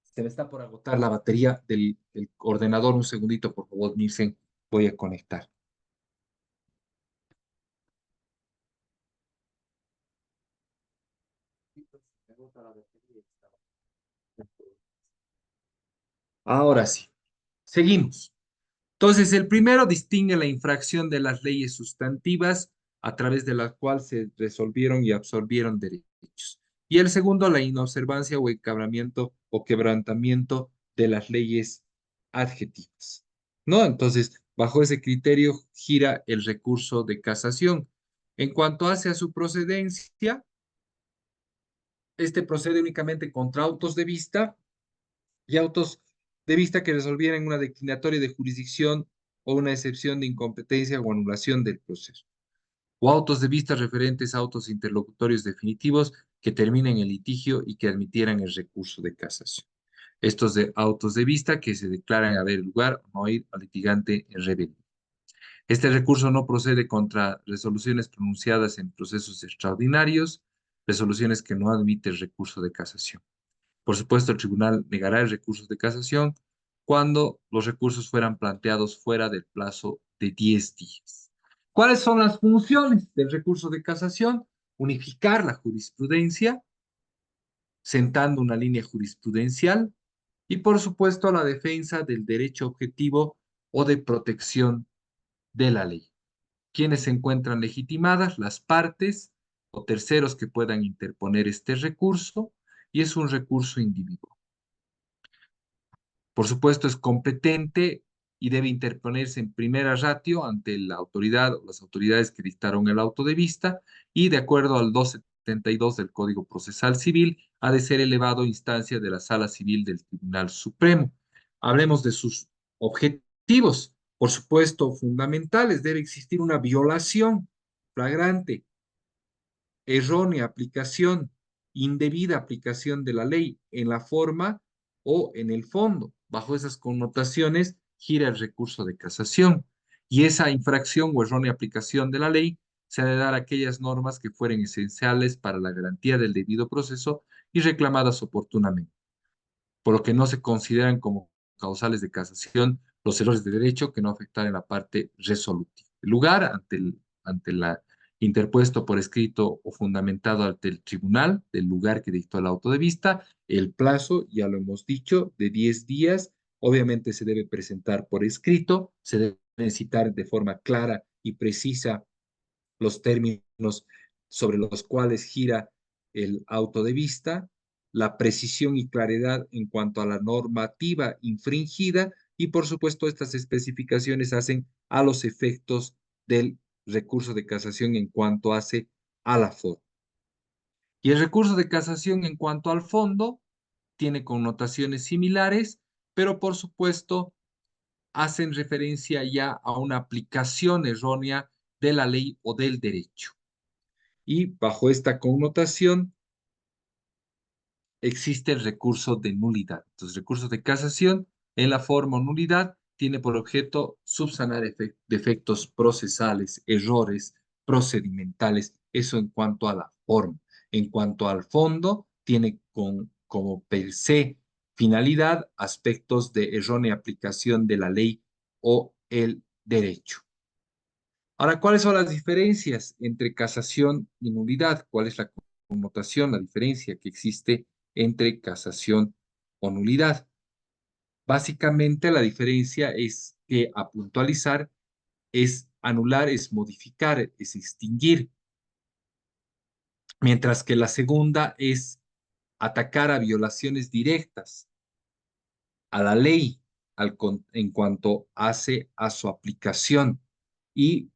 Se me está por agotar la batería del ordenador. Un segundito, por favor, Nielsen, voy a conectar. Ahora sí, seguimos. Entonces, el primero distingue la infracción de las leyes sustantivas a través de las cuales se resolvieron y absorbieron derechos. Y el segundo, la inobservancia o encabramiento o quebrantamiento de las leyes adjetivas. ¿No? Entonces, bajo ese criterio gira el recurso de casación. En cuanto hace a su procedencia, este procede únicamente contra autos de vista y autos de vista que resolvieran una declinatoria de jurisdicción o una excepción de incompetencia o anulación del proceso, o autos de vista referentes a autos interlocutorios definitivos que terminen el litigio y que admitieran el recurso de casación. Estos de autos de vista que se declaran haber lugar o no ir al litigante en rebelión. Este recurso no procede contra resoluciones pronunciadas en procesos extraordinarios, resoluciones que no admiten recurso de casación. Por supuesto, el tribunal negará el recurso de casación cuando los recursos fueran planteados fuera del plazo de 10 días. ¿Cuáles son las funciones del recurso de casación? Unificar la jurisprudencia, sentando una línea jurisprudencial y, por supuesto, la defensa del derecho objetivo o de protección de la ley. ¿Quiénes se encuentran legitimadas? Las partes o terceros que puedan interponer este recurso, y es un recurso individual. Por supuesto, es competente y debe interponerse en primera ratio ante la autoridad o las autoridades que dictaron el auto de vista y, de acuerdo al 272 del Código Procesal Civil, ha de ser elevado a instancia de la Sala Civil del Tribunal Supremo. Hablemos de sus objetivos. Por supuesto, fundamentales. Debe existir una violación flagrante, errónea aplicación, indebida aplicación de la ley en la forma o en el fondo. Bajo esas connotaciones gira el recurso de casación y esa infracción o errónea aplicación de la ley se ha de dar a aquellas normas que fueren esenciales para la garantía del debido proceso y reclamadas oportunamente, por lo que no se consideran como causales de casación los errores de derecho que no afectaran la parte resolutiva. El lugar ante la interpuesto por escrito o fundamentado ante el tribunal del lugar que dictó el auto de vista, el plazo, ya lo hemos dicho, de 10 días. Obviamente se debe presentar por escrito, se deben citar de forma clara y precisa los términos sobre los cuales gira el auto de vista, la precisión y claridad en cuanto a la normativa infringida y por supuesto estas especificaciones hacen a los efectos del recurso de casación en cuanto hace a la forma. Y el recurso de casación en cuanto al fondo tiene connotaciones similares, pero por supuesto hacen referencia ya a una aplicación errónea de la ley o del derecho. Y bajo esta connotación existe el recurso de nulidad. Entonces, recurso de casación en la forma o nulidad tiene por objeto subsanar defectos procesales, errores procedimentales, eso en cuanto a la forma. En cuanto al fondo, tiene como per se finalidad aspectos de errónea aplicación de la ley o el derecho. Ahora, ¿cuáles son las diferencias entre casación y nulidad? ¿Cuál es la connotación, la diferencia que existe entre casación o nulidad? Básicamente, la diferencia es que a puntualizar es anular, es modificar, es extinguir, mientras que la segunda es atacar a violaciones directas a la ley en cuanto hace a su aplicación. Y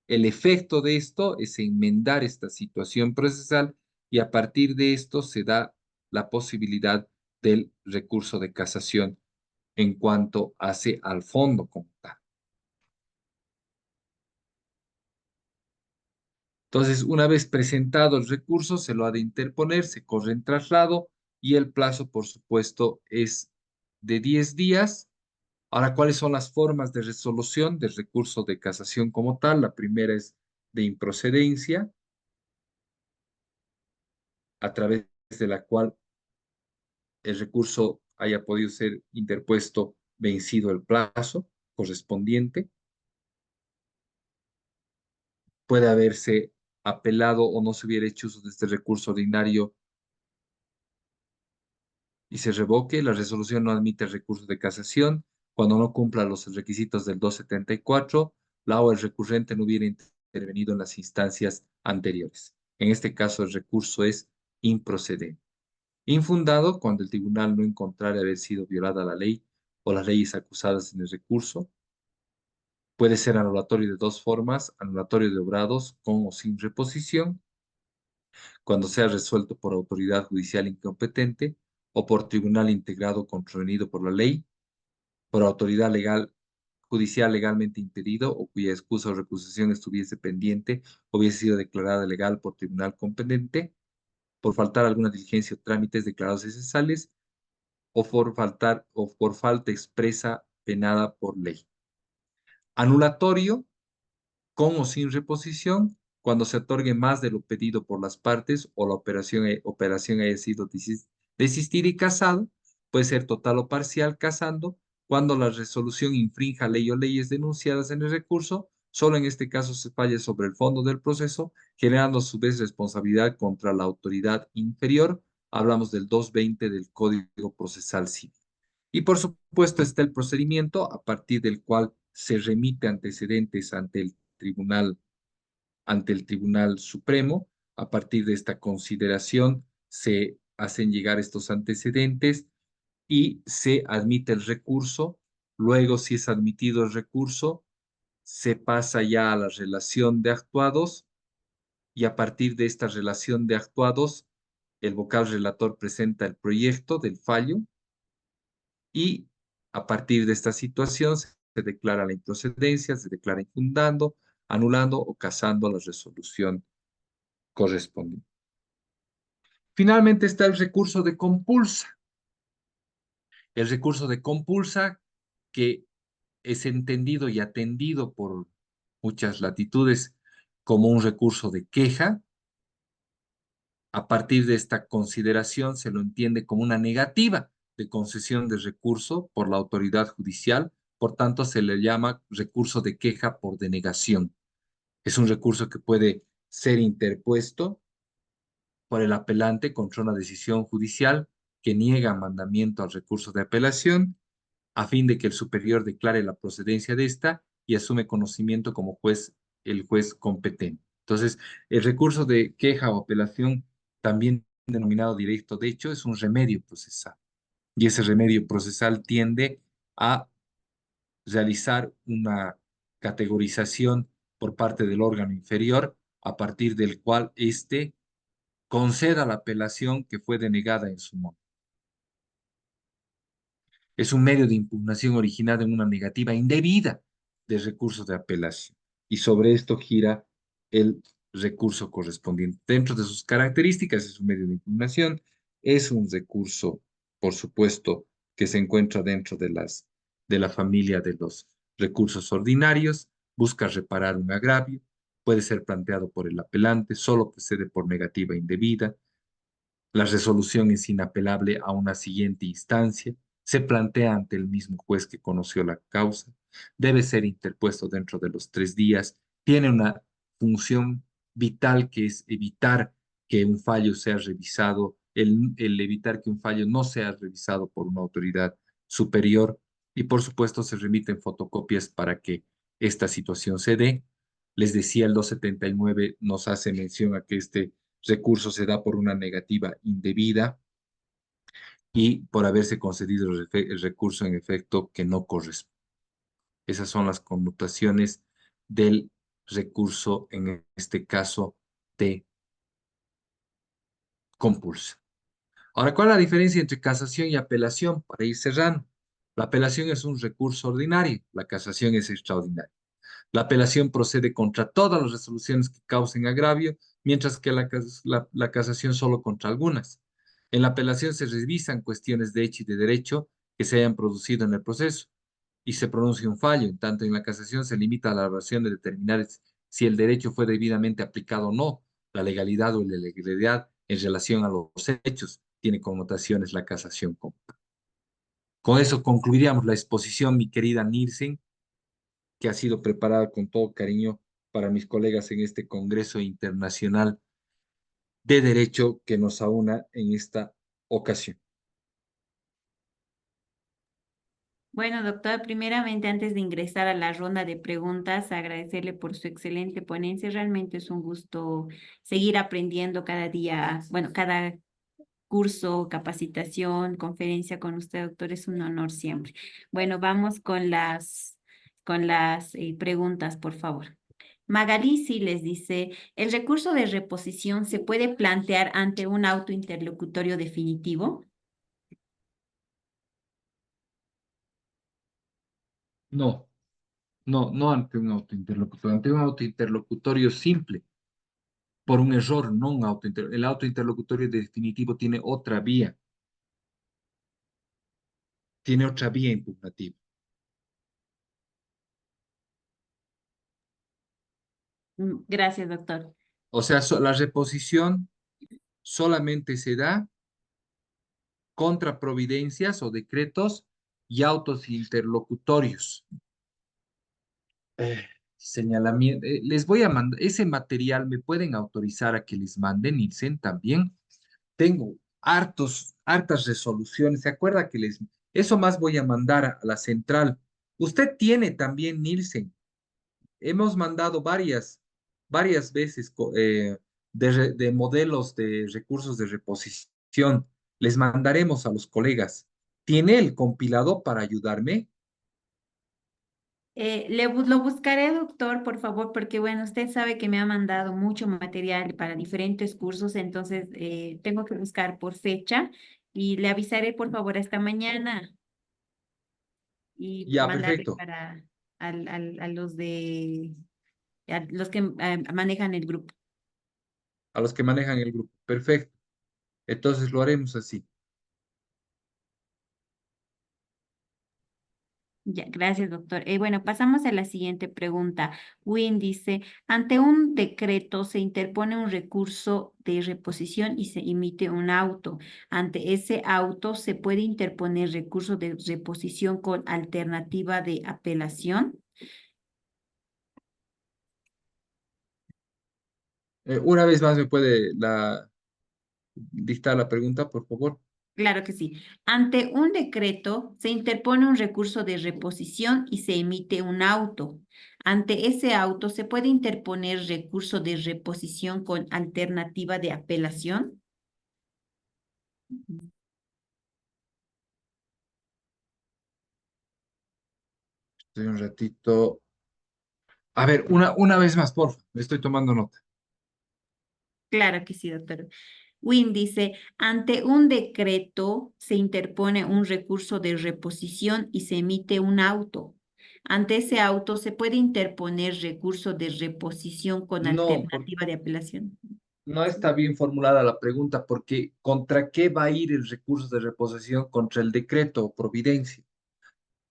el efecto de esto es enmendar esta situación procesal y a partir de esto se da la posibilidad del recurso de casación en cuanto hace al fondo como tal. Entonces, una vez presentado el recurso, se lo ha de interponer, se corre en traslado y el plazo, por supuesto, es de 10 días. Ahora, ¿cuáles son las formas de resolución del recurso de casación como tal? La primera es de improcedencia, a través de la cual el recurso haya podido ser interpuesto vencido el plazo correspondiente. Puede haberse apelado o no se hubiera hecho uso de este recurso ordinario y se revoque. La resolución no admite recurso de casación cuando no cumpla los requisitos del 274, la o el recurrente no hubiera intervenido en las instancias anteriores. En este caso, el recurso es improcedente. Infundado cuando el tribunal no encontrare haber sido violada la ley o las leyes acusadas en el recurso. Puede ser anulatorio de dos formas: anulatorio de obrados con o sin reposición, cuando sea resuelto por autoridad judicial incompetente o por tribunal integrado contravenido por la ley, por autoridad legal judicial legalmente impedido o cuya excusa o recusación estuviese pendiente o hubiese sido declarada legal por tribunal competente, por faltar alguna diligencia o trámites declarados esenciales o por falta expresa penada por ley. Anulatorio con o sin reposición, cuando se otorgue más de lo pedido por las partes o la operación haya sido desistida y casado, puede ser total o parcial casando, cuando la resolución infrinja ley o leyes denunciadas en el recurso, solo en este caso se falla sobre el fondo del proceso, generando a su vez responsabilidad contra la autoridad inferior. Hablamos del 220 del Código Procesal Civil. Y por supuesto está el procedimiento a partir del cual se remite antecedentes ante el Tribunal Supremo. A partir de esta consideración se hacen llegar estos antecedentes y se admite el recurso. Luego, si es admitido el recurso, se pasa ya a la relación de actuados y a partir de esta relación de actuados, el vocal relator presenta el proyecto del fallo y a partir de esta situación se declara la improcedencia, se declara infundando, anulando o casando la resolución correspondiente. Finalmente está el recurso de compulsa. El recurso de compulsa, que es entendido y atendido por muchas latitudes como un recurso de queja. A partir de esta consideración se lo entiende como una negativa de concesión de recurso por la autoridad judicial por tanto se le llama recurso de queja por denegación. Es un recurso que puede ser interpuesto por el apelante contra una decisión judicial que niega mandamiento al recurso de apelación a fin de que el superior declare la procedencia de esta y asume conocimiento como juez, el juez competente. Entonces, el recurso de queja o apelación, también denominado directo de hecho, es un remedio procesal. Y ese remedio procesal tiende a realizar una categorización por parte del órgano inferior, a partir del cual éste conceda la apelación que fue denegada en su momento. Es un medio de impugnación originado en una negativa indebida de recurso de apelación. Y sobre esto gira el recurso correspondiente. Dentro de sus características es un medio de impugnación, es un recurso, por supuesto, que se encuentra dentro de la familia de los recursos ordinarios, busca reparar un agravio, puede ser planteado por el apelante, solo procede por negativa indebida, la resolución es inapelable a una siguiente instancia, se plantea ante el mismo juez que conoció la causa, debe ser interpuesto dentro de los 3 días, tiene una función vital que es evitar que un fallo sea revisado, el evitar que un fallo no sea revisado por una autoridad superior y por supuesto se remiten fotocopias para que esta situación se dé. Les decía, el 279 nos hace mención a que este recurso se da por una negativa indebida y por haberse concedido el recurso en efecto que no corresponde. Esas son las connotaciones del recurso, en este caso de compulsa. Ahora, ¿cuál es la diferencia entre casación y apelación? Para ir cerrando, la apelación es un recurso ordinario, la casación es extraordinaria. La apelación procede contra todas las resoluciones que causen agravio, mientras que la casación solo contra algunas. En la apelación se revisan cuestiones de hecho y de derecho que se hayan producido en el proceso y se pronuncia un fallo. En tanto, en la casación se limita a la elaboración de determinar si el derecho fue debidamente aplicado o no. La legalidad o la ilegalidad en relación a los hechos tiene connotaciones la casación. Con eso concluiríamos la exposición, mi querida Nielsen, que ha sido preparada con todo cariño para mis colegas en este Congreso Internacional de Derecho que nos aúna en esta ocasión. Bueno, doctor, primeramente, antes de ingresar a la ronda de preguntas, agradecerle por su excelente ponencia. Realmente es un gusto seguir aprendiendo cada día, bueno, cada curso, capacitación, conferencia con usted, doctor, es un honor siempre. Bueno, vamos con las preguntas, por favor. Magalí sí les dice, ¿el recurso de reposición se puede plantear ante un auto interlocutorio definitivo? No, no ante un autointerlocutorio, ante un autointerlocutorio simple, por un error, no un autointerlocutorio. El autointerlocutorio definitivo tiene otra vía impugnativa. Gracias, doctor. O sea, la reposición solamente se da contra providencias o decretos y autos interlocutorios. Señalamiento. Les voy a mandar ese material, ¿me pueden autorizar a que les manden, Nielsen, también? Tengo hartas resoluciones. ¿Se acuerda que eso más voy a mandar a la central? Usted tiene también, Nielsen. Hemos mandado varias veces de modelos de recursos de reposición. Les mandaremos a los colegas. ¿Tiene el compilado para ayudarme? Lo buscaré, doctor, por favor, porque bueno, usted sabe que me ha mandado mucho material para diferentes cursos, entonces tengo que buscar por fecha y le avisaré, por favor, esta mañana y Ya, mandarle perfecto. para a los a los que manejan el grupo. A los que manejan el grupo. Perfecto. Entonces lo haremos así. Ya, gracias, doctor. Bueno, pasamos a la siguiente pregunta. Win dice, ante un decreto se interpone un recurso de reposición y se emite un auto. Ante ese auto se puede interponer recurso de reposición con alternativa de apelación. Una vez más, ¿me puede dictar la pregunta, por favor? Claro que sí. Ante un decreto se interpone un recurso de reposición y se emite un auto. Ante ese auto se puede interponer recurso de reposición con alternativa de apelación. Estoy un ratito. A ver, una vez más, por favor. Estoy tomando nota. Claro que sí, doctor. Win dice, ante un decreto se interpone un recurso de reposición y se emite un auto. Ante ese auto se puede interponer recurso de reposición con No, alternativa de apelación. no está bien formulada la pregunta, porque ¿contra qué va a ir el recurso de reposición? Contra el decreto o providencia.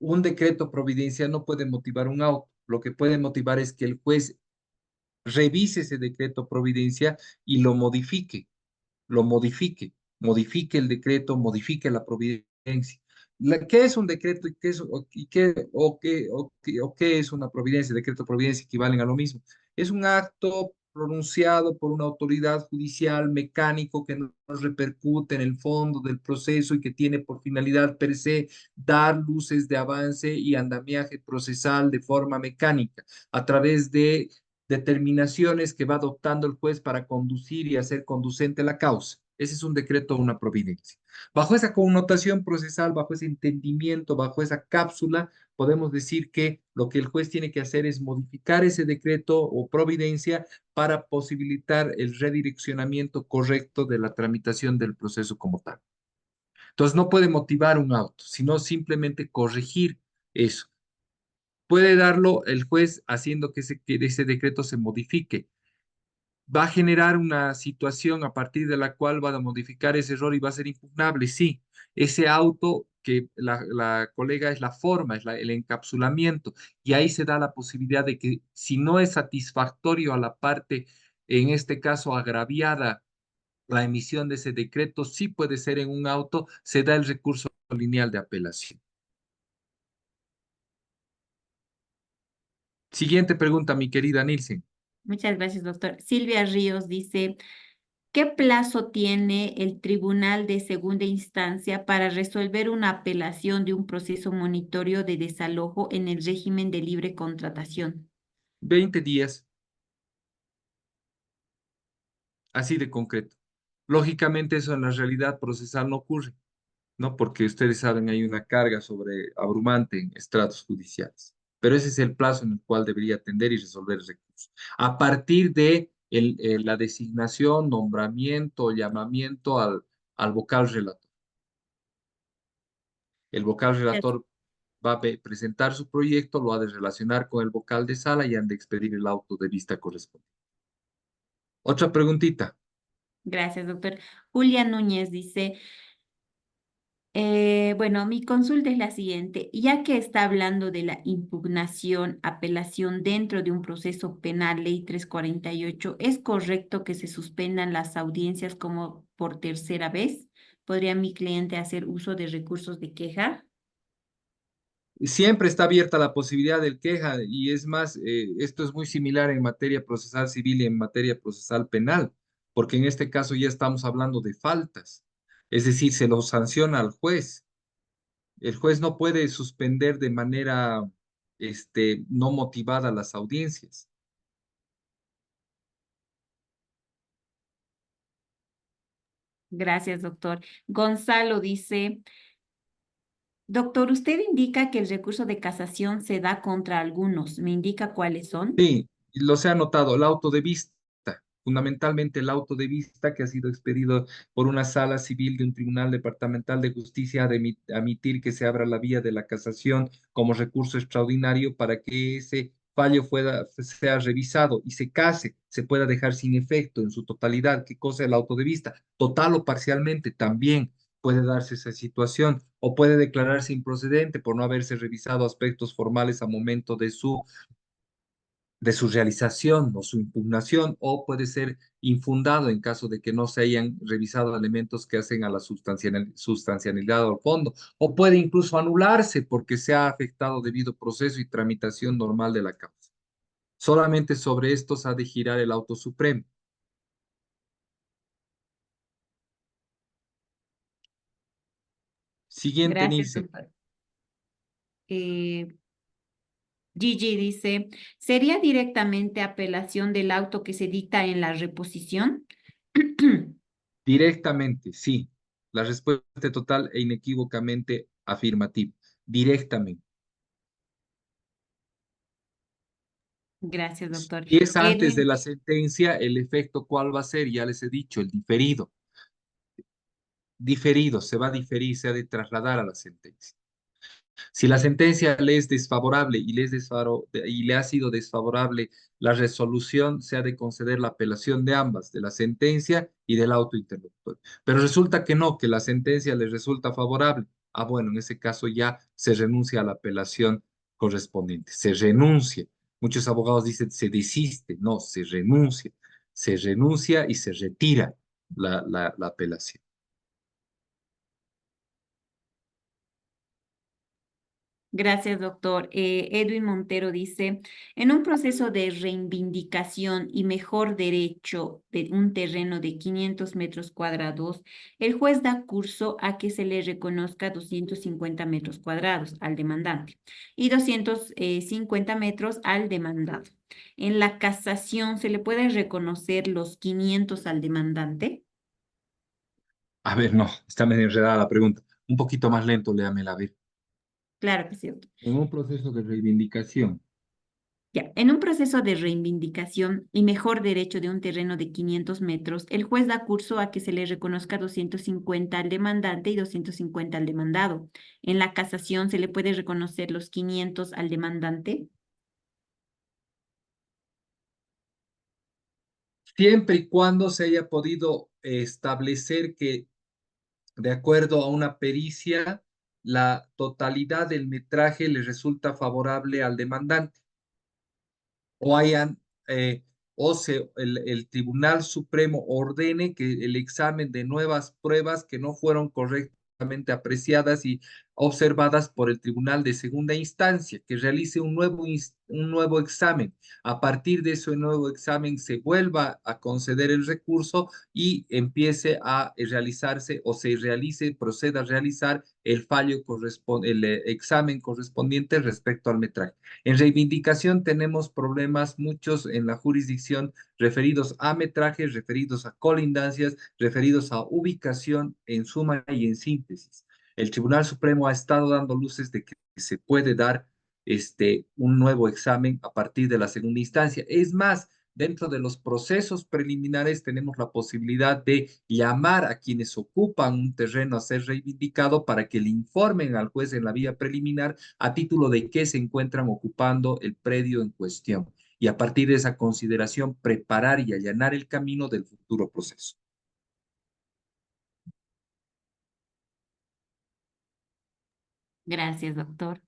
Un decreto o providencia no puede motivar un auto. Lo que puede motivar es que el juez revise ese decreto o providencia y modifique el decreto, modifique la providencia. ¿Qué es un decreto y qué es, o qué es una providencia? Decreto o providencia equivalen a lo mismo. Es un acto pronunciado por una autoridad judicial mecánico que no repercute en el fondo del proceso y que tiene por finalidad per se dar luces de avance y andamiaje procesal de forma mecánica a través de determinaciones que va adoptando el juez para conducir y hacer conducente la causa. Ese es un decreto o una providencia. Bajo esa connotación procesal, bajo ese entendimiento, bajo esa cápsula, podemos decir que lo que el juez tiene que hacer es modificar ese decreto o providencia para posibilitar el redireccionamiento correcto de la tramitación del proceso como tal. Entonces, no puede motivar un auto, sino simplemente corregir eso. Puede darlo el juez haciendo que ese decreto se modifique. Va a generar una situación a partir de la cual va a modificar ese error y va a ser impugnable, sí. Ese auto que la colega es la forma, es el encapsulamiento, y ahí se da la posibilidad de que si no es satisfactorio a la parte, en este caso agraviada, la emisión de ese decreto, sí puede ser en un auto, se da el recurso lineal de apelación. Siguiente pregunta, mi querida Nilsen. Muchas gracias, doctor. Silvia Ríos dice, ¿qué plazo tiene el Tribunal de Segunda Instancia para resolver una apelación de un proceso monitorio de desalojo en el régimen de libre contratación? 20 días, así de concreto. Lógicamente eso en la realidad procesal no ocurre, ¿no? Porque ustedes saben, hay una carga sobre abrumante en estratos judiciales. Pero ese es el plazo en el cual debería atender y resolver el recurso. A partir de la designación, nombramiento, llamamiento al vocal relator. El vocal relator va a presentar su proyecto, lo ha de relacionar con el vocal de sala y han de expedir el auto de vista correspondiente. Otra preguntita. Gracias, doctor. Julia Núñez dice, bueno, mi consulta es la siguiente. Ya que está hablando de la impugnación, apelación dentro de un proceso penal, Ley 348, ¿es correcto que se suspendan las audiencias como por tercera vez? ¿Podría mi cliente hacer uso de recursos de queja? Siempre está abierta la posibilidad del queja y es más, esto es muy similar en materia procesal civil y en materia procesal penal, porque en este caso ya estamos hablando de faltas, es decir, se lo sanciona al juez. El juez no puede suspender de manera, no motivada las audiencias. Gracias, doctor. Gonzalo dice, doctor, usted indica que el recurso de casación se da contra algunos. ¿Me indica cuáles son? Sí, los he anotado, el auto de vista, fundamentalmente el auto de vista que ha sido expedido por una sala civil de un tribunal departamental de justicia de admitir que se abra la vía de la casación como recurso extraordinario para que ese fallo sea revisado y se case, se pueda dejar sin efecto en su totalidad. ¿Qué cosa es el auto de vista? Total o parcialmente también puede darse esa situación o puede declararse improcedente por no haberse revisado aspectos formales a momento de su realización o su impugnación, o puede ser infundado en caso de que no se hayan revisado elementos que hacen a la sustancialidad al fondo, o puede incluso anularse porque se ha afectado debido proceso y tramitación normal de la causa. Solamente sobre estos ha de girar el auto supremo. Siguiente, Gracias, Nice. doctor. Gigi dice, ¿sería directamente apelación del auto que se dicta en la reposición? Directamente, sí. La respuesta es total e inequívocamente afirmativa. Directamente. Gracias, doctor. Si es antes de Edwin, la sentencia, el efecto, ¿cuál va a ser? Ya les he dicho, el diferido. Diferido, se va a diferir, se ha de trasladar a la sentencia. Si la sentencia le es desfavorable y le ha sido desfavorable la resolución, se ha de conceder la apelación de ambas, de la sentencia y del auto interlocutorio. Pero resulta que no, que la sentencia le resulta favorable. Ah, bueno, en ese caso ya se renuncia a la apelación correspondiente. Se renuncia. Muchos abogados dicen se desiste. No, se renuncia. Se renuncia y se retira la apelación. gracias, doctor. Edwin Montero dice, en un proceso de reivindicación y mejor derecho de un terreno de 500 metros cuadrados, el juez da curso a que se le reconozca 250 metros cuadrados al demandante y 250 metros al demandado. En la casación, ¿se le puede reconocer los 500 al demandante? A ver, no, está medio enredada la pregunta. Un poquito más lento, léamela, a ver. Claro que sí, doctor. En un proceso de reivindicación. Ya, en un proceso de reivindicación y mejor derecho de un terreno de 500 metros, el juez da curso a que se le reconozca 250 al demandante y 250 al demandado. En la casación se le puede reconocer los 500 al demandante. Siempre y cuando se haya podido establecer que, de acuerdo a una pericia, la totalidad del metraje le resulta favorable al demandante o hayan el Tribunal Supremo ordene que el examen de nuevas pruebas que no fueron correctamente apreciadas y observadas por el Tribunal de Segunda Instancia, que realice un nuevo examen. A partir de ese nuevo examen se vuelva a conceder el recurso y empiece a realizarse o se realice, proceda a realizar el el examen correspondiente respecto al metraje. En reivindicación tenemos problemas muchos en la jurisdicción referidos a metrajes, referidos a colindancias, referidos a ubicación en suma y en síntesis. El Tribunal Supremo ha estado dando luces de que se puede dar un nuevo examen a partir de la segunda instancia. Es más, dentro de los procesos preliminares tenemos la posibilidad de llamar a quienes ocupan un terreno a ser reivindicado para que le informen al juez en la vía preliminar a título de que se encuentran ocupando el predio en cuestión y a partir de esa consideración preparar y allanar el camino del futuro proceso. Gracias, doctor.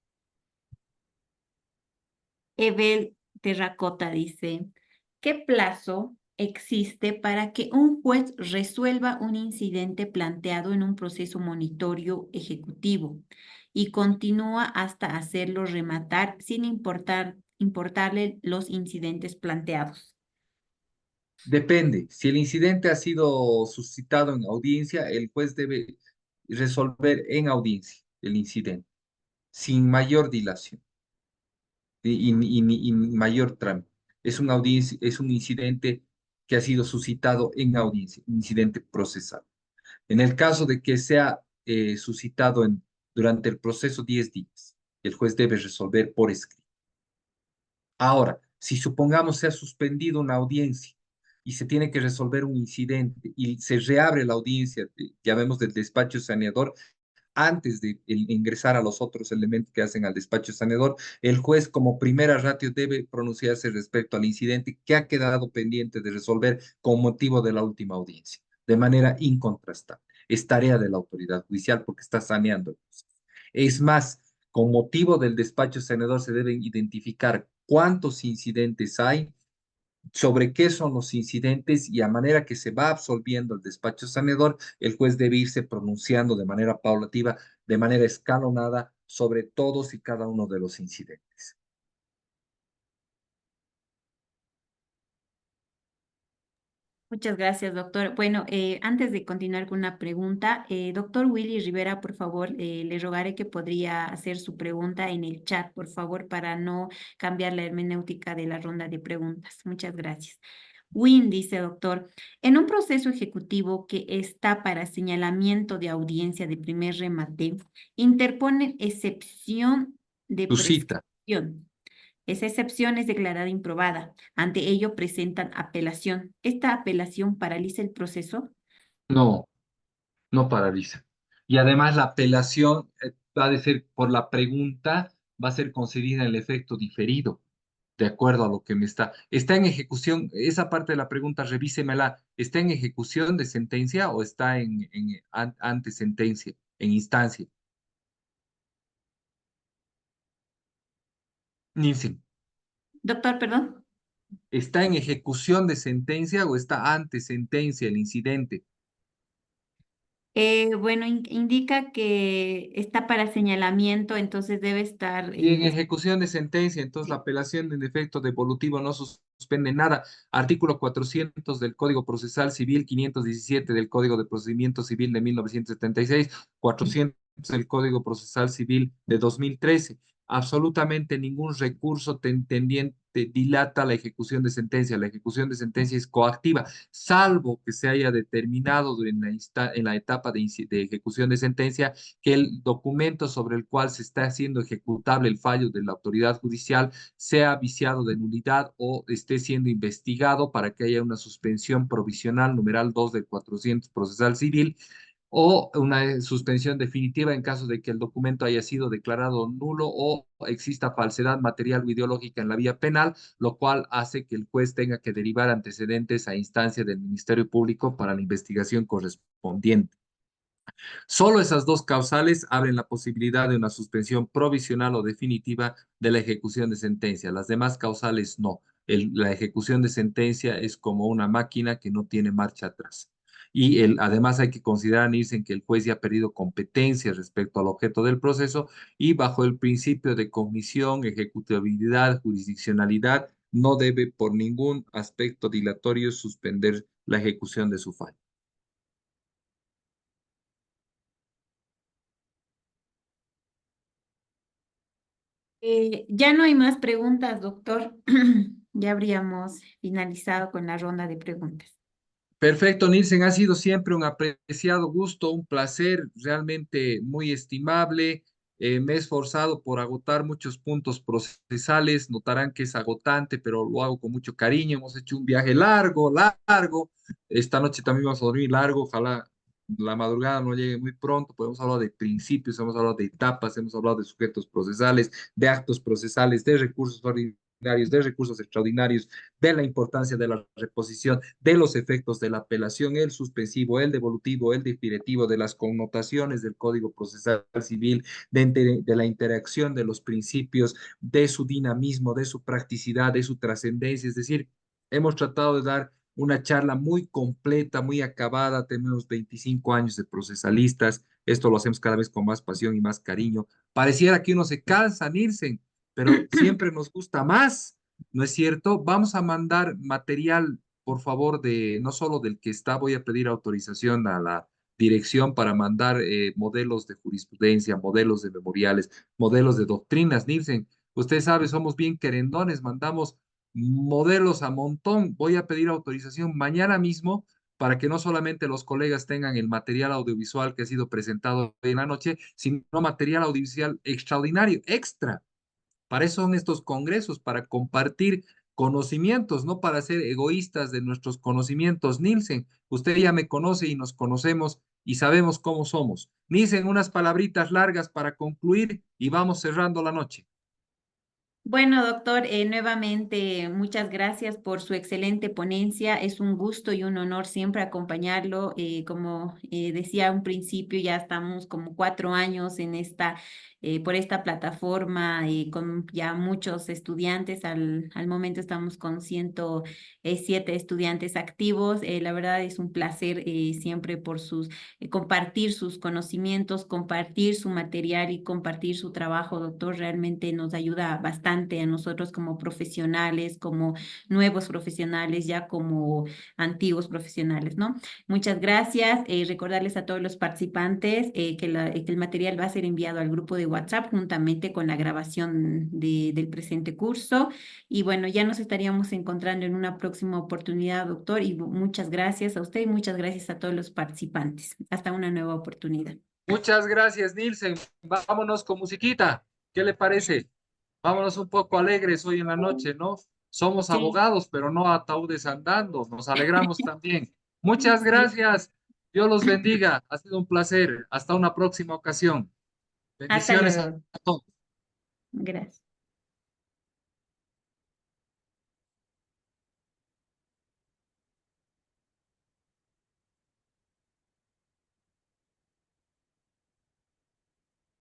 Evel Terracota dice, ¿qué plazo existe para que un juez resuelva un incidente planteado en un proceso monitorio ejecutivo y continúa hasta hacerlo rematar sin importarle los incidentes planteados? Depende, si el incidente ha sido suscitado en audiencia, el juez debe resolver en audiencia el incidente, sin mayor dilación y mayor trámite. Es un incidente que ha sido suscitado en audiencia, un incidente procesal. En el caso de que sea suscitado durante el proceso 10 días, el juez debe resolver por escrito. Ahora, si supongamos se ha suspendido una audiencia y se tiene que resolver un incidente y se reabre la audiencia, ya vemos del despacho saneador, antes de ingresar a los otros elementos que hacen al despacho saneador, el juez como primera ratio debe pronunciarse respecto al incidente que ha quedado pendiente de resolver con motivo de la última audiencia, de manera incontrastable. es tarea de la autoridad judicial porque está saneando el proceso. Es más, con motivo del despacho sanador se deben identificar cuántos incidentes hay, sobre qué son los incidentes y a manera que se va absolviendo el despacho sanador, el juez debe irse pronunciando de manera paulativa, de manera escalonada sobre todos y cada uno de los incidentes. Muchas gracias, doctor. Bueno, antes de continuar con una pregunta, doctor Willy Rivera, por favor, le rogaré que podría hacer su pregunta en el chat, por favor, para no cambiar la hermenéutica de la ronda de preguntas. Muchas gracias. Win dice, doctor, en un proceso ejecutivo que está para señalamiento de audiencia de primer remate, interponen excepción de Tu cita. prescripción. Esa excepción es declarada improbada. Ante ello presentan apelación. ¿Esta apelación paraliza el proceso? No, no paraliza. Y además la apelación va a ser por la pregunta, va a ser concedida en el efecto diferido, de acuerdo a lo que me está. ¿Está en ejecución? Esa parte de la pregunta, revísemela. ¿Está en ejecución de sentencia o está ante sentencia, en instancia? Nielsen, Doctor, perdón. ¿está en ejecución de sentencia o está ante sentencia el incidente? Bueno, indica que está para señalamiento, entonces debe estar... Y en ejecución de sentencia, entonces la sí. apelación en efecto devolutivo no suspende nada. Artículo 400 del Código Procesal Civil, 517 del Código de Procedimiento Civil de 1976, 400 del Código Procesal Civil de 2013. Absolutamente ningún recurso tendiente dilata la ejecución de sentencia. La ejecución de sentencia es coactiva, salvo que se haya determinado en la etapa de ejecución de sentencia que el documento sobre el cual se está haciendo ejecutable el fallo de la autoridad judicial sea viciado de nulidad o esté siendo investigado para que haya una suspensión provisional, numeral 2 del 400 procesal civil, o una suspensión definitiva en caso de que el documento haya sido declarado nulo o exista falsedad material o ideológica en la vía penal, lo cual hace que el juez tenga que derivar antecedentes a instancia del Ministerio Público para la investigación correspondiente. Solo esas dos causales abren la posibilidad de una suspensión provisional o definitiva de la ejecución de sentencia. Las demás causales no. La ejecución de sentencia es como una máquina que no tiene marcha atrás. Además hay que considerar, Nielsen, que el juez ya ha perdido competencia respecto al objeto del proceso y bajo el principio de cognición, ejecutabilidad, jurisdiccionalidad, no debe por ningún aspecto dilatorio suspender la ejecución de su fallo. Ya no hay más preguntas, doctor. Ya habríamos finalizado con la ronda de preguntas. Perfecto, Nielsen, ha sido siempre un apreciado gusto, un placer realmente muy estimable. Me he esforzado por agotar muchos puntos procesales. Notarán que es agotante, pero lo hago con mucho cariño. Hemos hecho un viaje largo, largo. Esta noche también vamos a dormir largo. Ojalá la madrugada no llegue muy pronto. Podemos hablar de principios, hemos hablado de etapas, hemos hablado de sujetos procesales, de actos procesales, de recursos ordinarios, de recursos extraordinarios, de la importancia de la reposición, de los efectos de la apelación, el suspensivo, el devolutivo, el definitivo, de las connotaciones del Código Procesal Civil, de la interacción de los principios, de su dinamismo, de su practicidad, de su trascendencia. Es decir, hemos tratado de dar una charla muy completa, muy acabada. Tenemos 25 años de procesalistas. Esto lo hacemos cada vez con más pasión y más cariño. Pareciera que uno se cansa, Nielsen, pero siempre nos gusta más. ¿No es cierto? Vamos a mandar material, por favor, no solo del que está, voy a pedir autorización a la dirección para mandar modelos de jurisprudencia, modelos de memoriales, modelos de doctrinas. Nielsen, usted sabe, somos bien querendones, mandamos modelos a montón. Voy a pedir autorización mañana mismo para que no solamente los colegas tengan el material audiovisual que ha sido presentado en la noche, sino material audiovisual extraordinario, extra. Para eso son estos congresos, para compartir conocimientos, no para ser egoístas de nuestros conocimientos. Nielsen, usted ya me conoce y nos conocemos y sabemos cómo somos. Nielsen, unas palabritas largas para concluir y vamos cerrando la noche. Bueno, doctor, nuevamente muchas gracias por su excelente ponencia. Es un gusto y un honor siempre acompañarlo. Como decía a un principio, ya estamos como 4 años en por esta plataforma con ya muchos estudiantes. Al momento estamos con 107 estudiantes activos. La verdad es un placer siempre por compartir sus conocimientos, compartir su material y compartir su trabajo, doctor. Realmente nos ayuda bastante a nosotros como profesionales, como nuevos profesionales, ya como antiguos profesionales, ¿no? Muchas gracias. Recordarles a todos los participantes que el material va a ser enviado al grupo de WhatsApp juntamente con la grabación del presente curso. Y bueno, ya nos estaríamos encontrando en una próxima oportunidad, doctor, y muchas gracias a usted y muchas gracias a todos los participantes. Hasta una nueva oportunidad. Muchas gracias, Nielsen. Vámonos con musiquita. ¿Qué le parece? Vámonos un poco alegres hoy en la noche, ¿no? Somos Sí, abogados, pero no ataúdes andando. Nos alegramos también. Muchas sí. gracias. Dios los bendiga. Ha sido un placer. Hasta una próxima ocasión. Hasta Bendiciones a luego. todos. Gracias.